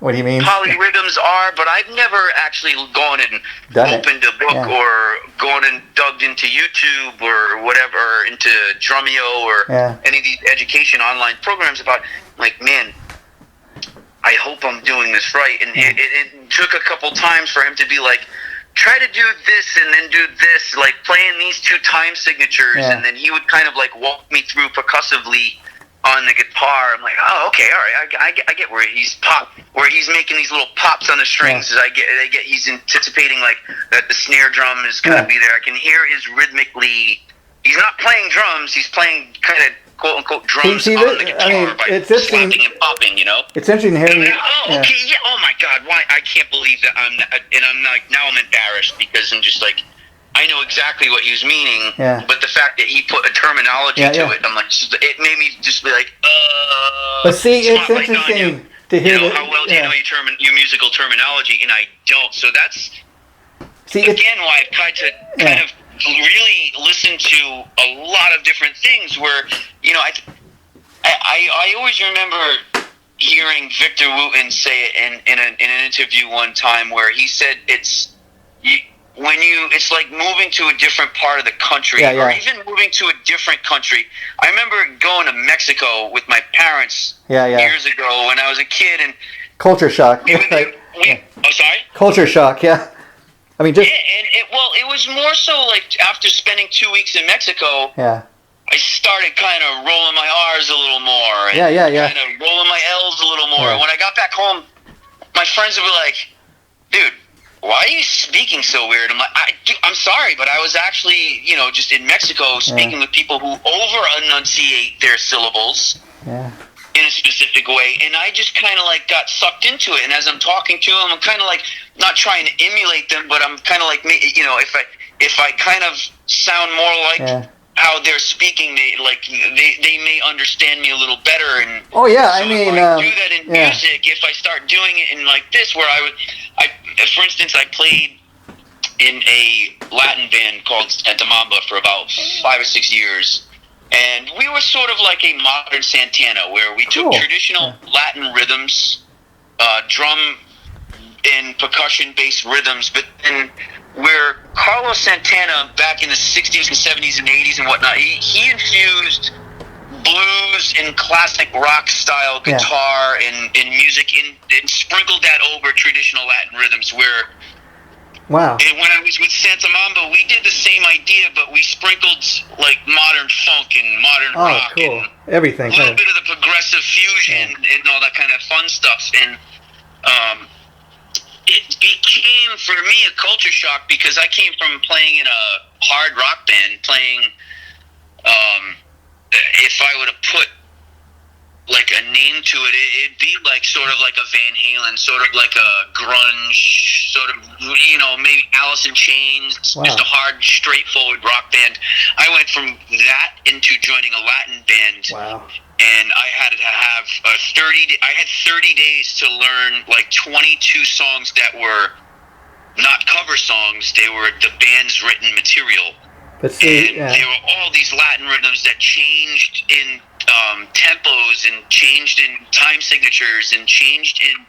what do you mean? Polyrhythms are, but I've never actually gone and opened a book or gone and dug into YouTube or whatever, into Drumeo or any of these education online programs about, like, man, I hope I'm doing this right. And it took a couple times for him to be like, try to do this and then do this, like playing these two time signatures. And then he would kind of like walk me through percussively on the guitar. I'm like, oh, okay, all right, I get where he's making these little pops on the strings. He's anticipating like that the snare drum is gonna be there. I can hear his rhythmically. He's not playing drums. He's playing kind of quote unquote drums on the guitar by slapping and popping. It's interesting hearing. Oh my God, why? I can't believe that I'm like, now I'm embarrassed because I'm just like, I know exactly what he was meaning, but the fact that he put a terminology to it, I'm like, it made me just be like, But see, it's interesting to hear how well do you know your musical terminology, and I don't. So that's again why I've tried to kind of really listen to a lot of different things. Where I always remember hearing Victor Wooten say it in an interview one time where he said it's like moving to a different part of the country, or even moving to a different country. I remember going to Mexico with my parents years ago when I was a kid, and culture shock. Oh, sorry? Culture shock, I mean, just it was more so like after spending 2 weeks in Mexico. I started kind of rolling my R's a little more. And kind of rolling my L's a little more. When I got back home, my friends would be like, dude, why are you speaking so weird? I'm like, I'm sorry, but I was actually, just in Mexico speaking with people who over-enunciate their syllables in a specific way, and I just kind of like got sucked into it. And as I'm talking to them, I'm kind of like not trying to emulate them, but I'm kind of like, if I kind of sound more like how they're speaking, they may understand me a little better. And I mean, if I do that in music, if I start doing it in like this, where for instance, I played in a Latin band called Santa Mamba for about 5 or 6 years, and we were sort of like a modern Santana, where we took traditional Latin rhythms, drum and percussion-based rhythms, but then where Carlos Santana back in the 60s and 70s and 80s and whatnot, he infused blues and classic rock style guitar and music and sprinkled that over traditional Latin rhythms, where and when I was with Santa Mamba, we did the same idea, but we sprinkled like modern funk and modern rock and everything, a little bit of the progressive fusion and all that kind of fun stuff. And it became, for me, a culture shock because I came from playing in a hard rock band, playing, if I were to put like a name to it, it'd be like sort of like a Van Halen, sort of like a grunge, sort of, you know, maybe Alice in Chains, Wow. just a hard, straightforward rock band. I went from that into joining a Latin band. Wow. And I had to have I had 30 days to learn like 22 songs that were not cover songs. They were the band's written material. But see, And there were all these Latin rhythms that changed in tempos and changed in time signatures and changed in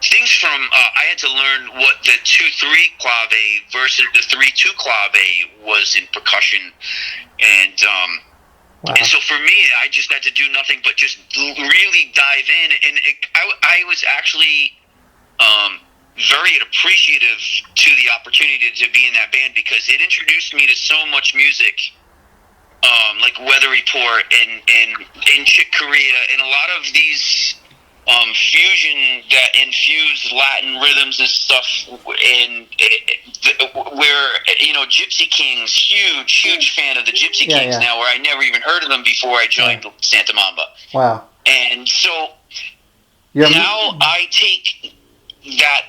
things from, I had to learn what the 2-3 clave versus the 3-2 clave was in percussion. And, wow. and so for me, I just had to do nothing but just really dive in. And I was actually very appreciative to the opportunity to be in that band because it introduced me to so much music, like Weather Report and Chick Corea, and a lot of these fusion that infuse Latin rhythms and stuff, and where, you know, Gypsy Kings, huge fan of the Gypsy Kings now, where I never even heard of them before I joined Santa Mamba. Wow. And so now I take that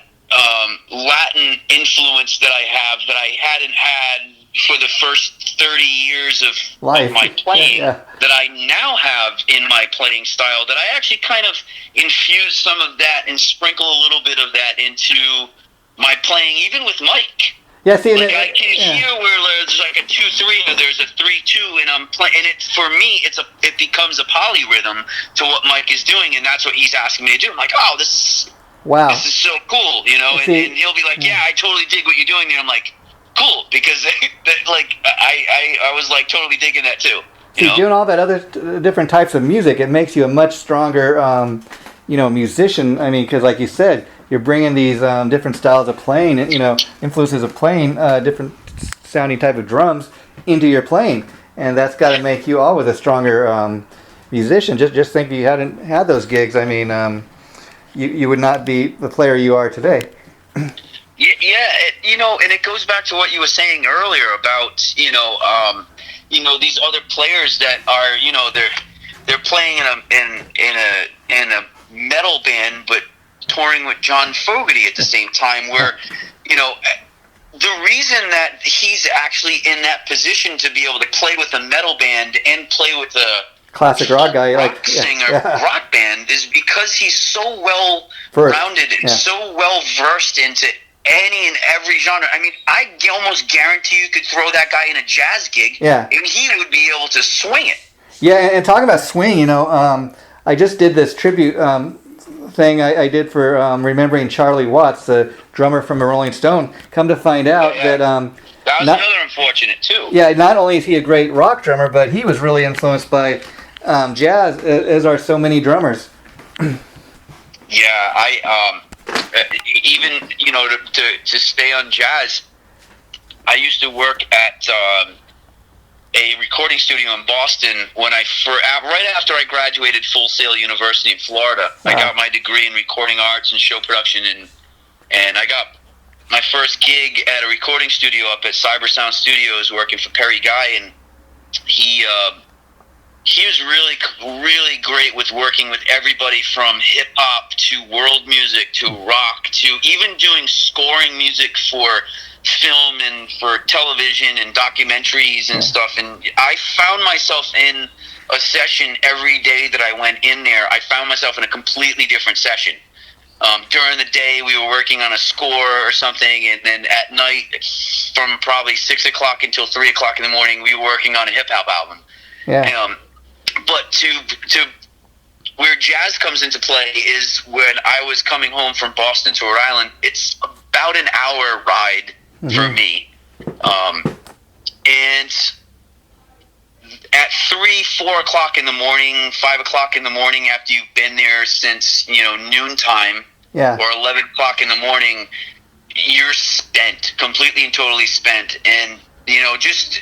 Latin influence that I have that I hadn't had for the first 30 years of my playing, that I now have in my playing style, that I actually kind of infuse some of that and sprinkle a little bit of that into my playing, even with Mike. Yeah, see, like I can hear where there's like a 2-3 or there's a 3-2, and I'm playing, and it, for me, it becomes a polyrhythm to what Mike is doing, and that's what he's asking me to do. I'm like, oh, this is so cool, you know, and he'll be like, yeah, I totally dig what you're doing there. I'm like, cool, because like I was like totally digging that too. See, doing all that other different types of music, it makes you a much stronger, you know, musician. I mean, because like you said, you're bringing these different styles of playing, you know, influences of playing, different sounding type of drums into your playing, and that's got to make you always a stronger musician. Just think if you hadn't had those gigs, I mean, you would not be the player you are today. Yeah, you know, and it goes back to what you were saying earlier about, you know, these other players that are, you know, they're playing in a metal band, but touring with John Fogerty at the same time, where, you know, the reason that he's actually in that position to be able to play with a metal band and play with a classic rock guy, rock singer, rock band, is because he's so well rounded and so well versed into any and every genre. I mean, I almost guarantee you could throw that guy in a jazz gig, and he would be able to swing it. Yeah, and talking about swing, you know, I just did this tribute thing I did for remembering Charlie Watts, the drummer from the Rolling Stone. Come to find out that that was another unfortunate too. Yeah, not only is he a great rock drummer, but he was really influenced by jazz, as are so many drummers. Yeah, I even, you know, to stay on jazz, I used to work at a recording studio in Boston when right after I graduated Full Sail University in Florida. I got my degree in recording arts and show production, and I got my first gig at a recording studio up at Cyber Sound Studios working for Perry Guy, and he was really great with working with everybody from hip hop to world music to rock to even doing scoring music for film and for television and documentaries and stuff. And I found myself in a session every day that I went in there. I found myself in a completely different session. During the day, we were working on a score or something, and then at night, from probably 6 o'clock until 3 o'clock in the morning, we were working on a hip hop album. Yeah. But to where jazz comes into play is when I was coming home from Boston to Rhode Island. It's about an hour ride for me, and at 3, 4 o'clock in the morning, 5 o'clock in the morning, after you've been there since, you know, noontime, or 11 o'clock in the morning, you're spent, completely and totally spent, and, you know, just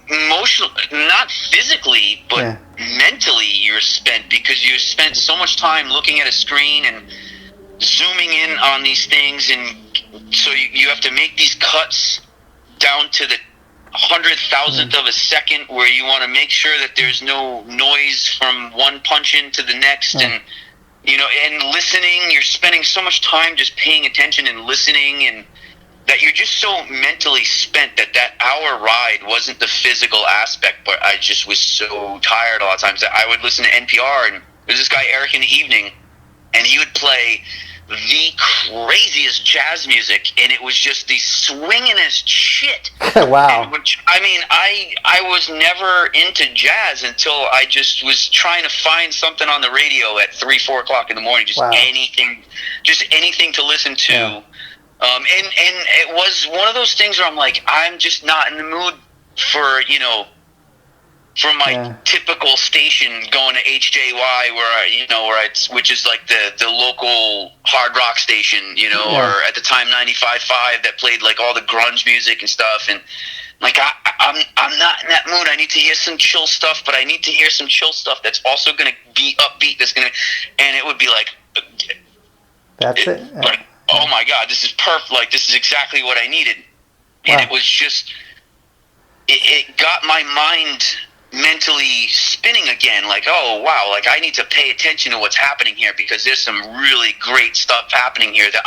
emotional, not physically, but mentally you're spent, because you spent so much time looking at a screen and zooming in on these things and so you have to make these cuts down to the 100,000th of a second, where you want to make sure that there's no noise from one punch into the next, and and listening. You're spending so much time just paying attention and listening, and that you're just so mentally spent that hour ride wasn't the physical aspect, but I just was so tired a lot of times that I would listen to NPR, and there's this guy Eric in the evening, and he would play the craziest jazz music, and it was just the swingingest shit. Wow. Which, I mean, I was never into jazz until I just was trying to find something on the radio at 3-4 o'clock in the morning, just anything to listen to. Yeah. And it was one of those things where I'm like, I'm just not in the mood for, for my typical station going to HJY, which is like the local hard rock station, or at the time 95.5 that played like all the grunge music and stuff. And like, I'm not in that mood. I need to hear some chill stuff, but I need to hear some chill stuff that's also going to be upbeat. And it would be like, that's it. Like, oh my God, this is perfect. Like, this is exactly what I needed. And it was just, it got my mind mentally spinning again. Like, oh wow, like I need to pay attention to what's happening here, because there's some really great stuff happening here that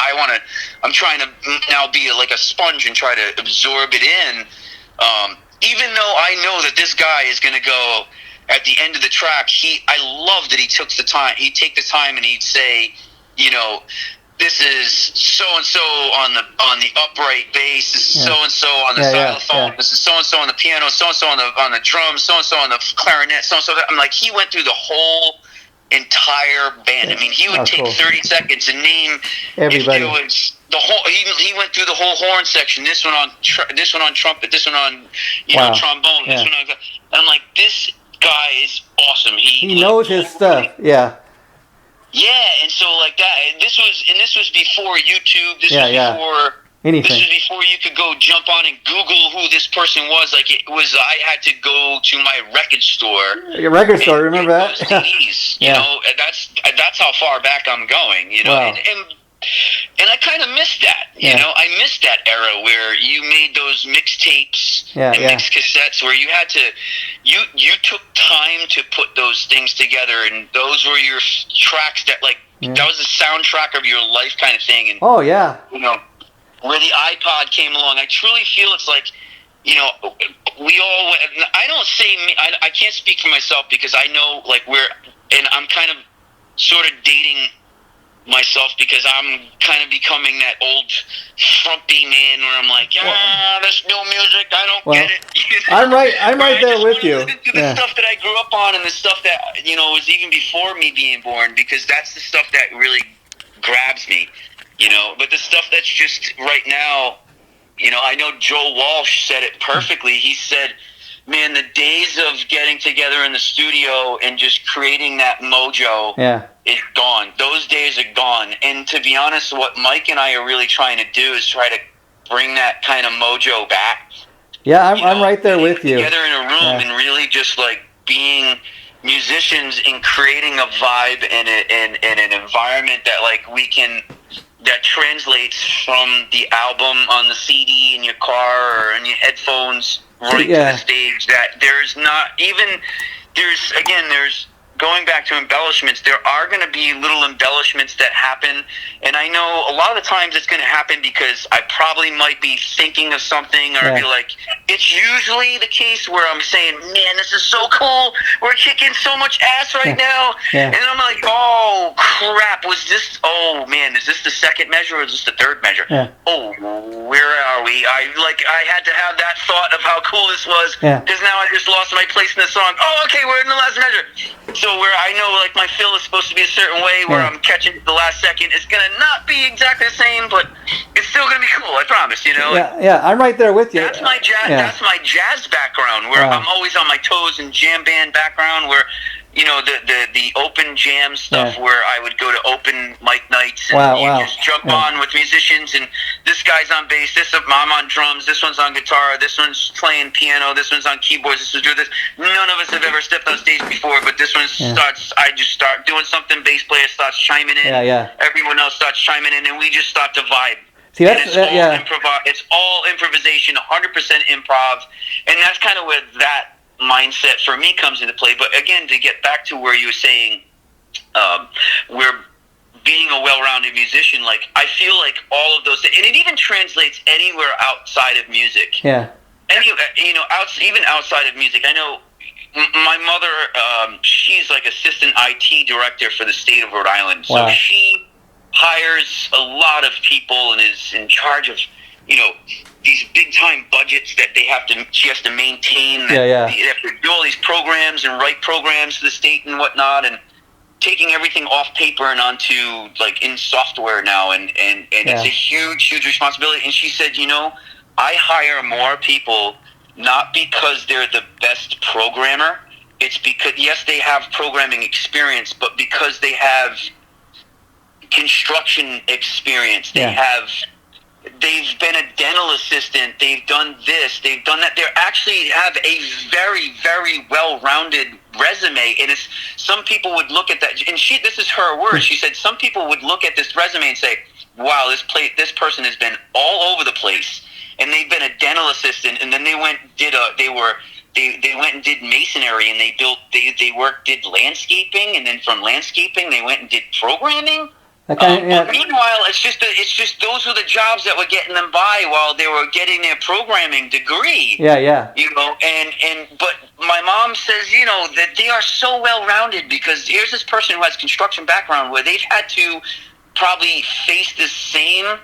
I'm trying to now be like a sponge and try to absorb it in. Even though I know that this guy is going to go at the end of the track, I love that he took the time. He'd take the time and he'd say, this is so and so on the upright bass. This is so and so on the xylophone. This is so and so on the piano. So and so on the drums. So and so on the clarinet. So and so. I'm like, he went through the whole entire band. I mean, he would take 30 seconds and name everybody. If it was the whole. He went through the whole horn section. This one on trumpet. This one on trombone. This one on. And I'm like, this guy is awesome. He knows his stuff. Yeah. Yeah, and so like that. This was before YouTube. This was before anything. This was before you could go jump on and Google who this person was. Like, it was, I had to go to my record store. Your record store, remember that? CDs, you know, that's how far back I'm going. You know, and I kind of missed that. You know, I missed that era where you made those mixtapes and mix cassettes where you had to, you took time to put those things together, and those were your tracks that like that was the soundtrack of your life kind of thing. And you know, where the iPod came along, I truly feel it's like, you know, we all. I don't say I can't speak for myself because I know like and I'm kind of sort of dating myself because I'm kind of becoming that old frumpy man where I'm like, there's no music, I don't get it. You know? I'm right there with you. To the stuff that I grew up on and the stuff that, you know, was even before me being born, because that's the stuff that really grabs me, you know. But the stuff that's just right now, you know, I know Joe Walsh said it perfectly. He said, man, the days of getting together in the studio and just creating that mojo is gone. Those days are gone. And to be honest, what Mike and I are really trying to do is try to bring that kind of mojo back. Yeah, I'm right there with you. Together in a room and really just like being musicians and creating a vibe and an environment that like that translates from the album on the CD in your car or in your headphones right to the stage. That there's going back to embellishments, there are going to be little embellishments that happen, and I know a lot of the times it's going to happen because I probably might be thinking of something, or I'd be like, it's usually the case where I'm saying, man, this is so cool, we're kicking so much ass right now, and I'm like, oh crap, is this the second measure or is this the third measure? Oh, where are we? I had to have that thought of how cool this was, because now I just lost my place in the song. Oh, okay, we're in the last measure. So where I know like my fill is supposed to be a certain way, where I'm catching it the last second, it's gonna not be exactly the same, but it's still gonna be cool. I promise, you know. I'm right there with you. That's my jazz. That's my jazz background, where I'm always on my toes, and jam band background, where you know the open jam stuff, where I would go to open mic nights and you just jump on with musicians, and this guy's on bass, I'm on drums, this one's on guitar, this one's playing piano, this one's on keyboards, this one's doing this. None of us have ever stepped on stage before, but this one I just start doing something, bass player starts chiming in, everyone else starts chiming in, and we just start to vibe. See, that's It's all improvisation, 100% improv, and that's kind of where that mindset for me comes into play. But again, to get back to where you were saying, where being a well-rounded musician, like I feel like all of those, and it even translates anywhere outside of music. Yeah. Even outside of music, I know my mother. She's like assistant IT director for the state of Rhode Island, so wow. she hires a lot of people and is in charge of, these big time budgets that she has to maintain. They have to do all these programs and write programs for the state and whatnot, and taking everything off paper and onto like in software now, and it's a huge responsibility. And she said, I hire more people not because they're the best programmer. It's because, yes, they have programming experience, but because they have construction experience. They've been a dental assistant. They've done this. They've done that. They actually have a very, very well-rounded resume. And some people would look at that, and this is her words. She said some people would look at this resume and say, "Wow, this person has been all over the place." And they've been a dental assistant, and then they went and did they went and did masonry, and did landscaping, and then from landscaping they went and did programming. But meanwhile, it's just those were the jobs that were getting them by while they were getting their programming degree. Yeah. But my mom says, that they are so well rounded because here's this person who has construction background where they've had to probably face the same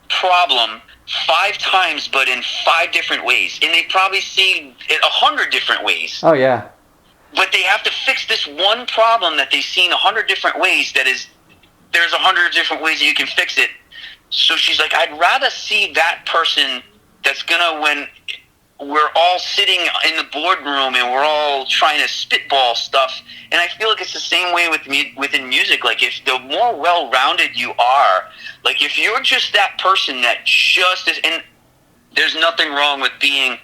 problem 5 times, but in 5 different ways, and they probably see it 100 different ways. Oh yeah. But they have to fix this one problem that they've seen 100 different ways. There's 100 different ways that you can fix it. So she's like, I'd rather see that person that's gonna, when we're all sitting in the boardroom and we're all trying to spitball stuff. And I feel like it's the same way within music. Like, if the more well-rounded you are, like if you're just that person that just is, and there's nothing wrong with being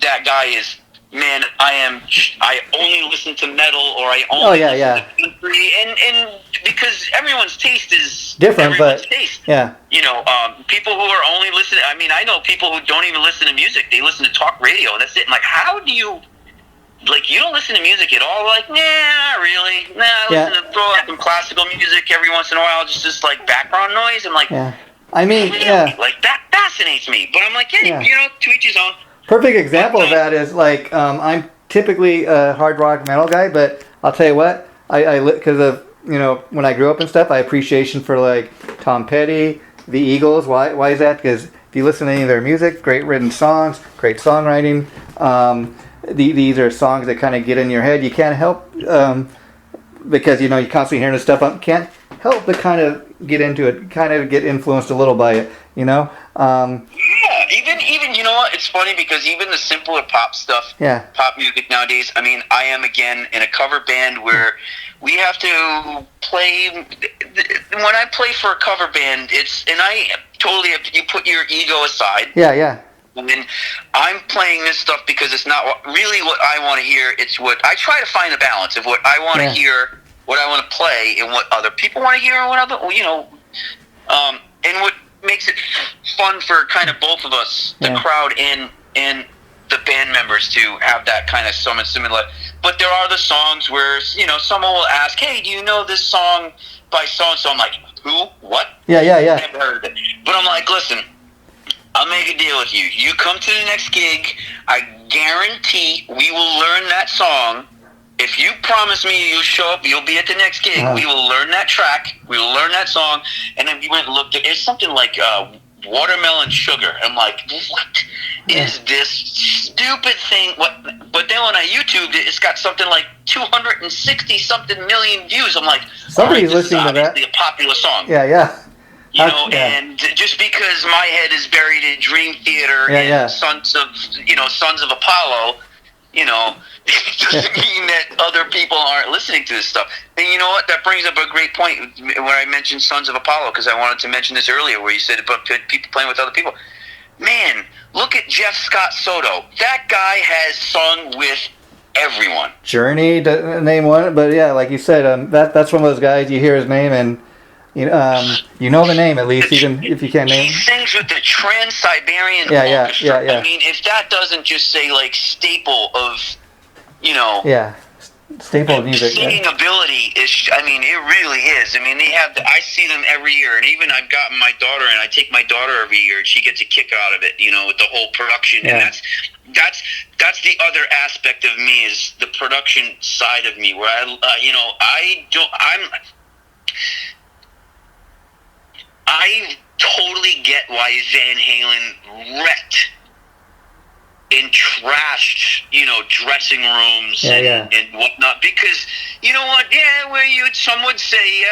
that guy is, man, I only listen to metal, or I only listen to country, and because everyone's taste is different, but taste. Yeah. People who are only listening, I mean, I know people who don't even listen to music, they listen to talk radio, and that's it. And like, how do you, like, you don't listen to music at all? Like, nah, not really. Nah, I listen to throw out some classical music every once in a while, just like background noise. I'm like, I mean, really? Like, that fascinates me. But I'm like, to each his own. Perfect example of that is like I'm typically a hard rock metal guy, but I'll tell you what, I because of when I grew up and stuff, I appreciation for like Tom Petty, the Eagles. Why is that? Because if you listen to any of their music, great written songs, great songwriting. These are songs that kind of get in your head. You can't help because you're constantly hearing this stuff. Can't help but kind of get into it, kind of get influenced a little by it. Even you know what? It's funny because even the simpler pop stuff, pop music nowadays. I mean, I am again in a cover band where we have to play. When I play for a cover band, you put your ego aside. Yeah. And I'm playing this stuff because it's not really what I want to hear. It's what I try to find a balance of what I want to hear, what I want to play, and what other people want to hear, and what other and what makes it fun for kind of both of us, the crowd and the band members, to have that kind of somewhat similar. But there are the songs where someone will ask, "Hey, do you know this song by so and so?" I'm like, "Who? What?" Yeah. Never heard of it. But I'm like, listen, I'll make a deal with you. You come to the next gig, I guarantee we will learn that song. If you promise me you'll show up, you'll be at the next gig, we will learn that track, we will learn that song. And then we went and looked at it's something like Watermelon Sugar. I'm like, what is this stupid thing? What? But then when I YouTubed it, it's got something like 260 something million views. I'm like, somebody's listening to that. It's a popular song. Yeah. And just because my head is buried in Dream Theater and Sons of Apollo, doesn't mean that other people aren't listening to this stuff. And you know what? That brings up a great point where I mentioned Sons of Apollo, because I wanted to mention this earlier, where you said about people playing with other people. Man, look at Jeff Scott Soto. That guy has sung with everyone. Journey, name one, but yeah, like you said, that's one of those guys. You hear his name, and You know the name at least, even if you can't name. He sings with the Trans-Siberian Yeah. Orchestra. I mean, if that doesn't just say like staple of, Yeah, staple of music. Singing ability is. I mean, it really is. I mean, they have. I see them every year, and even I've gotten my daughter, and I take my daughter every year, and she gets a kick out of it. With the whole production, and that's the other aspect of me, is the production side of me, where I totally get why Van Halen wrecked and trashed, dressing rooms and whatnot, because some would say,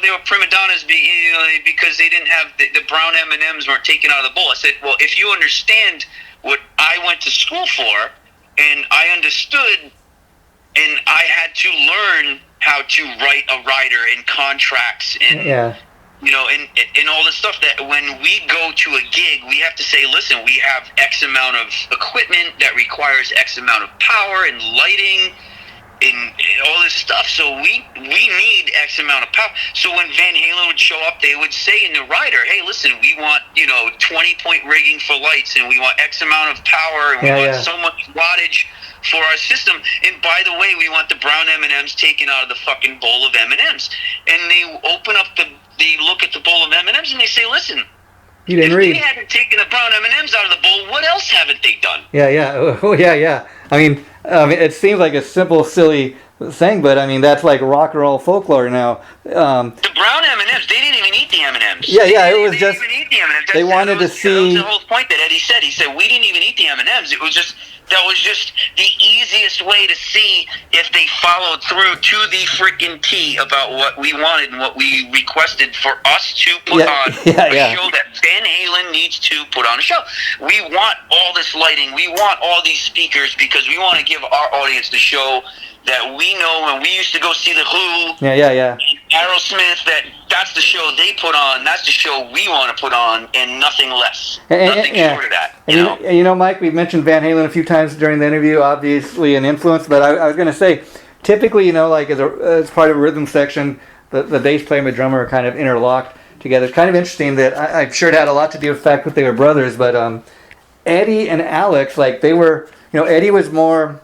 they were prima donnas because they didn't have the brown M&Ms weren't taken out of the bowl. I said, well, if you understand what I went to school for, and I understood, and I had to learn how to write a rider and contracts and and all the stuff, that when we go to a gig, we have to say, listen, we have X amount of equipment that requires X amount of power and lighting and all this stuff. So we need X amount of power. So when Van Halen would show up, they would say in the rider, hey, listen, we want, 20-point rigging for lights, and we want X amount of power, and we want so much wattage for our system. And by the way, we want the brown M&Ms taken out of the fucking bowl of M&Ms. And they open up they look at the bowl of M&Ms and they say, listen, you didn't read. They hadn't taken the brown M&Ms out of the bowl, what else haven't they done? Yeah. I mean, it seems like a simple, silly thing, but I mean, that's like rock and roll folklore now. The brown M&Ms, they didn't even eat the M&Ms. It was just, they didn't even eat the M&Ms. They wanted to see. That was the whole point that Eddie said. He said, we didn't even eat the M&Ms. That was just the easiest way to see if they followed through to the freaking T about what we wanted and what we requested for us to put on a show that Van Halen needs to put on a show. We want all this lighting. We want all these speakers because we want to give our audience the show that we know. When we used to go see the Who, Aerosmith, that's the show they put on. That's the show we want to put on, and nothing less. Nothing short of that. You know, Mike, we've mentioned Van Halen a few times during the interview, obviously an influence, but I was going to say, typically, like as part of a rhythm section, the bass player and the drummer are kind of interlocked together. It's kind of interesting that I'm sure it had a lot to do with the fact that they were brothers, but Eddie and Alex, like they were, Eddie was more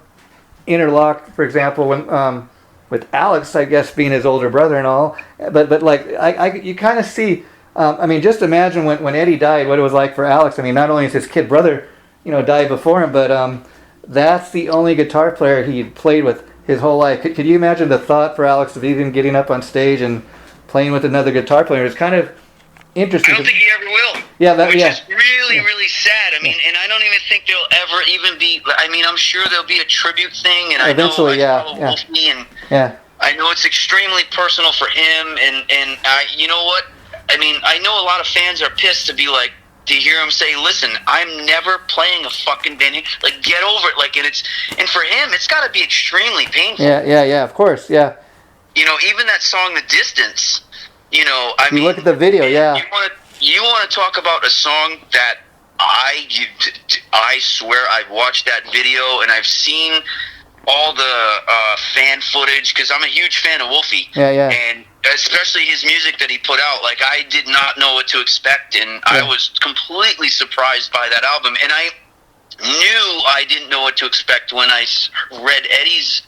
interlocked, for example, when with Alex, I guess, being his older brother and all, but like you kind of see, I mean, just imagine when Eddie died, what it was like for Alex. I mean, not only is his kid brother, died before him, but that's the only guitar player he played with his whole life. Could you imagine the thought for Alex of even getting up on stage and playing with another guitar player? It's kind of interesting. I don't think he ever will. Which is really, really sad. I mean, and I don't even think there'll ever even be. I mean, I'm sure there'll be a tribute thing, and eventually, I follow Wolfie, and I know it's extremely personal for him. And you know what? I mean, I know a lot of fans are pissed to hear him say, "Listen, I'm never playing a fucking band. Like, get over it." Like, and for him, it's got to be extremely painful. Yeah. Of course, yeah. Even that song, "The Distance." I mean, look at the video, You want to talk about a song that I swear I've watched that video and I've seen all the fan footage, because I'm a huge fan of Wolfie. And especially his music that he put out. Like, I did not know what to expect, and I was completely surprised by that album. And I knew I didn't know what to expect when I read Eddie's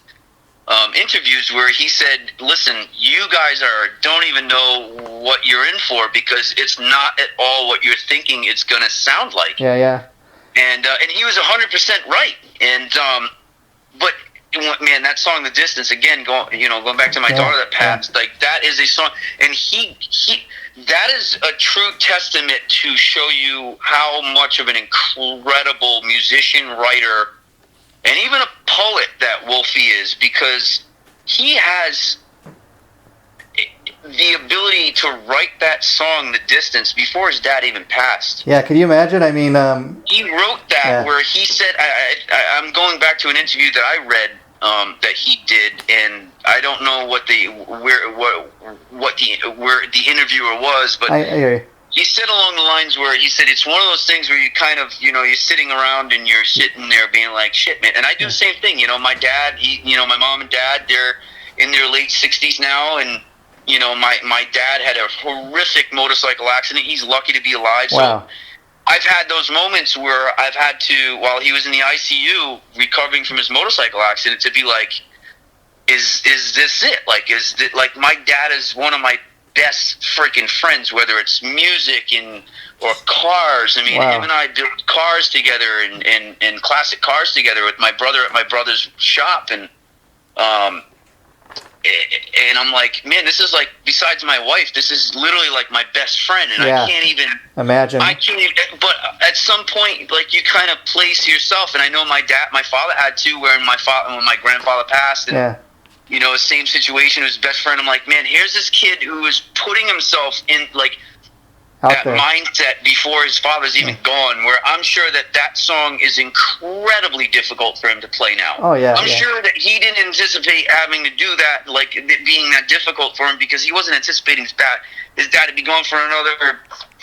interviews, where he said, listen, you guys don't even know what you're in for, because it's not at all what you're thinking it's going to sound like. And he was 100% right. And but man, that song, "The Distance," again, going back to my daughter that passed, like, that is a song, and that is a true testament to show you how much of an incredible musician, writer, and even a poet that Wolfie is, because he has the ability to write that song, "The Distance," before his dad even passed. Yeah, can you imagine? I mean, he wrote that where he said, I'm going back to an interview that I read that he did, and I don't know what the interviewer was, but he said along the lines where he said it's one of those things where you kind of, you're sitting around and you're sitting there being like, shit, man. And I do the same thing. My dad, my mom and dad, they're in their late 60s now, and my dad had a horrific motorcycle accident. He's lucky to be alive. Wow. So I've had those moments where I've had to, while he was in the ICU recovering from his motorcycle accident, to be like, is this it? Like my dad is one of my best freaking friends, whether it's music or cars. I mean, him and I built cars together and classic cars together with my brother at my brother's shop, and I'm like, man, this is like, besides my wife, this is literally like my best friend, and I can't even imagine. But at some point, like, you kind of place yourself, and I know my father had to, when my grandfather passed, and same situation, his best friend. I'm like, man, here's this kid who is putting himself in like that mindset before his father's even gone, where I'm sure that song is incredibly difficult for him to play now. Oh, yeah. I'm sure that he didn't anticipate having to do that, like it being that difficult for him, because he wasn't anticipating his dad to be gone for another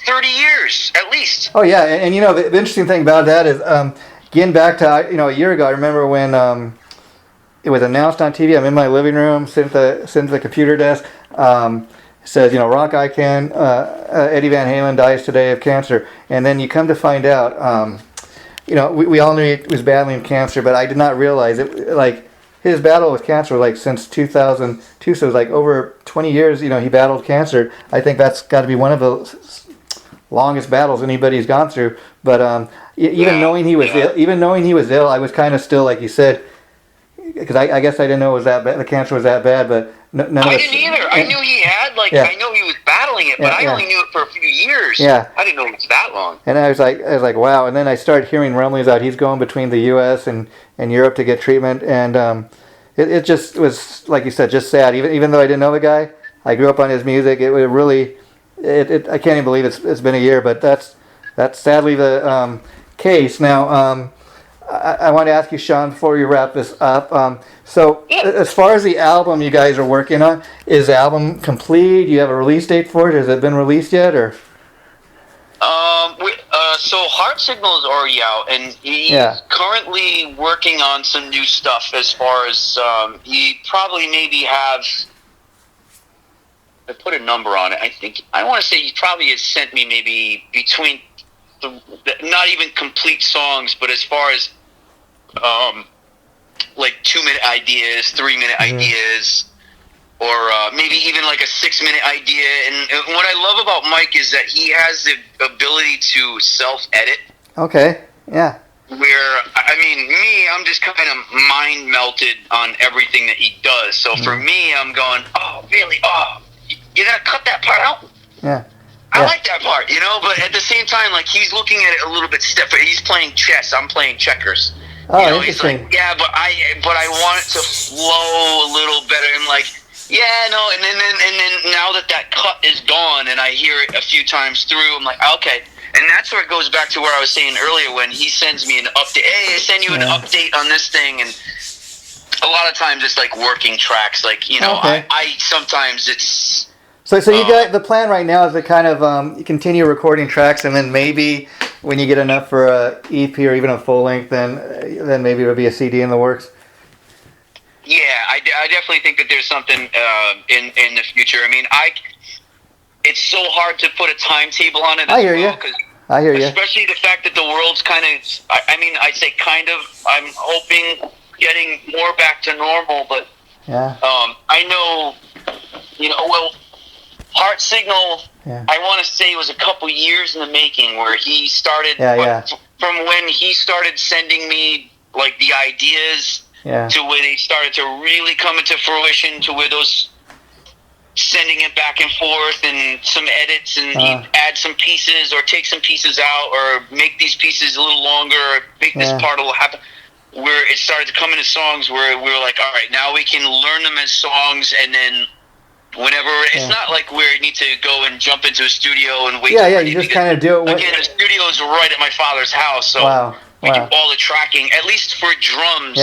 30 years at least. Oh, yeah. And the interesting thing about that is, getting back to, a year ago, I remember when it was announced on TV. I'm in my living room, sitting at the computer desk. It says, rock icon Eddie Van Halen dies today of cancer. And then you come to find out, we all knew he was battling cancer, but I did not realize it. Like, his battle with cancer, like, since 2002, so it was like over 20 years. He battled cancer. I think that's got to be one of the longest battles anybody's gone through. But even knowing he was ill, I was kind of still, like you said, because I guess I didn't know it was that bad, the cancer was that bad, but none of us. I didn't either. I knew he had, I know he was battling it, but I only knew it for a few years. Yeah. I didn't know it was that long. And I was like, wow. And then I started hearing rumblings out he's going between the U.S. and Europe to get treatment, and it just was, like you said, just sad. Even though I didn't know the guy, I grew up on his music. It really, I can't even believe it's been a year, but that's sadly the case. Now, I want to ask you, Shawn, before we wrap this up. As far as the album you guys are working on, is the album complete? Do you have a release date for it? Has it been released yet, or? So Heart Signal is already out, and he's currently working on some new stuff. As far as he probably maybe have, I put a number on it. I want to say he probably has sent me maybe between not even complete songs, but as far as like 2-minute ideas, 3-minute ideas, or maybe even like a 6-minute idea. And what I love about Mike is that he has the ability to self-edit. Okay, yeah. Where, I mean, I'm just kind of mind melted on everything that he does. So for me, I'm going, oh, really? Oh, you're going to cut that part out? Yeah. I like that part, but at the same time, like, he's looking at it a little bit different. He's playing chess, I'm playing checkers. Oh, he's like, yeah, but I want it to flow a little better, and like, yeah, no, and then now that cut is gone, and I hear it a few times through, I'm like, okay. And that's where it goes back to where I was saying earlier, when he sends me an update. Hey, I send you an update on this thing, and a lot of times it's like working tracks, like, I sometimes it's. So you got the plan right now is to kind of continue recording tracks, and then maybe when you get enough for a EP or even a full length, then maybe it'll be a CD in the works. Yeah, I definitely think that there's something in the future. I mean, it's so hard to put a timetable on it. I hear you. Especially the fact that the world's kind of. I say kind of. I'm hoping getting more back to normal, but I know, well. Heart Signal, I want to say, was a couple years in the making, where he started, from when he started sending me, like, the ideas, to where they started to really come into fruition, to where those, sending it back and forth, and some edits, and he'd add some pieces, or take some pieces out, or make these pieces a little longer, or make this part a little happen, where it started to come into songs where we were like, all right, now we can learn them as songs, and then whenever it's not like we need to go and jump into a studio and wait. You just kind of do it. Again, the studio is right at my father's house, so we do all the tracking. At least for drums,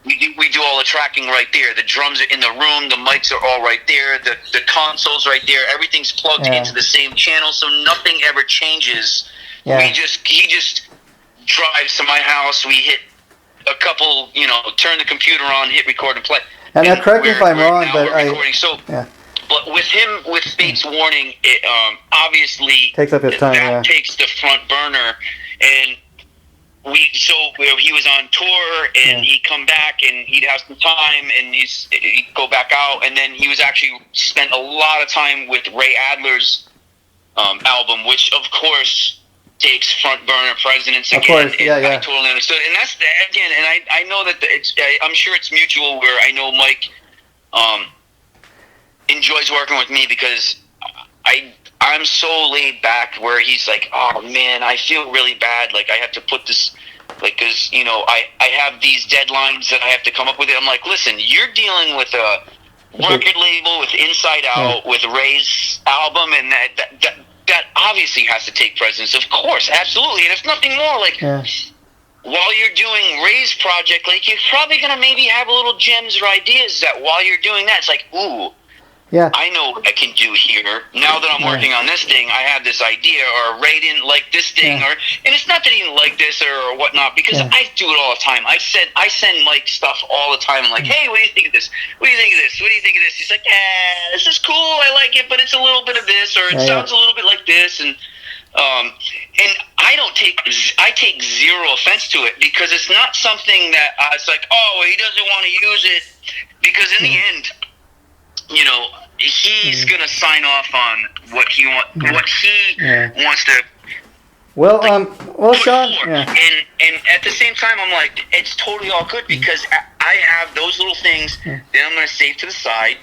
we do all the tracking right there. The drums are in the room, the mics are all right there, the console's right there. Everything's plugged into the same channel, so nothing ever changes. He just drives to my house. We hit a couple, turn the computer on, hit record and play. And now, correct me if I'm wrong, but But with him, with Fate's Warning, it obviously takes up his time. That takes the front burner, and he was on tour, and he'd come back, and he'd have some time, and he'd go back out, and then he was actually spent a lot of time with Ray Adler's album, which of course takes front burner precedence again. Of course, I totally understood, and that's again, and I know that I'm sure it's mutual. Where I know Mike enjoys working with me because I'm so laid back. Where he's like, oh man, I feel really bad. Like I have to put this, like, because I have these deadlines that I have to come up with. I'm like, listen, you're dealing with a record label, with Inside Out, with Ray's album, and that obviously has to take precedence. Of course, absolutely. And if nothing more, like, while you're doing Ray's project, like, you're probably going to maybe have little gems or ideas that while you're doing that, it's like, ooh, I know what I can do here. Now that I'm working on this thing, I have this idea, or Ray didn't like this thing, and it's not that he didn't like this or whatnot, because I do it all the time. I send Mike stuff all the time. I'm like, hey, what do you think of this? What do you think of this? What do you think of this? He's like, this is cool. I like it, but it's a little bit of this, or it sounds a little bit like this, and I take zero offense to it, because it's not something that it's like, oh, he doesn't want to use it, because in the end, he's gonna sign off on what he wants to. Well, Shawn, and at the same time, I'm like, it's totally all good, because I have those little things that I'm gonna save to the side,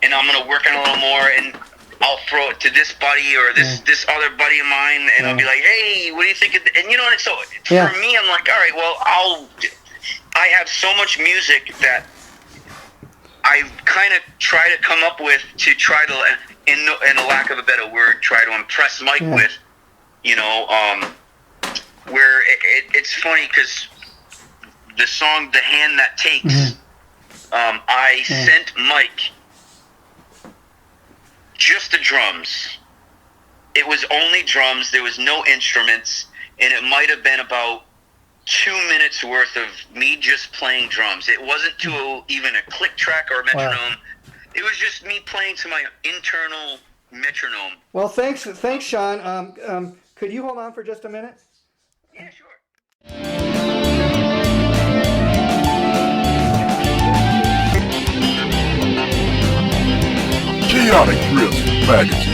and I'm gonna work on a little more, and I'll throw it to this buddy or this other buddy of mine, and I'll be like, hey, what do you think of and so for me, I'm like, all right, well, I have so much music that I kind of try to come up with to try to, in a lack of a better word, try to impress Mike with, where it's funny, because the song The Hand That Takes, I sent Mike just the drums. It was only drums, there was no instruments, and it might have been about 2 minutes worth of me just playing drums. It wasn't to even a click track or a metronome. It was just me playing to my internal metronome. Well, thanks, Shawn. Could you hold on for just a minute? Yeah, sure. Chaotic Riffs Magazine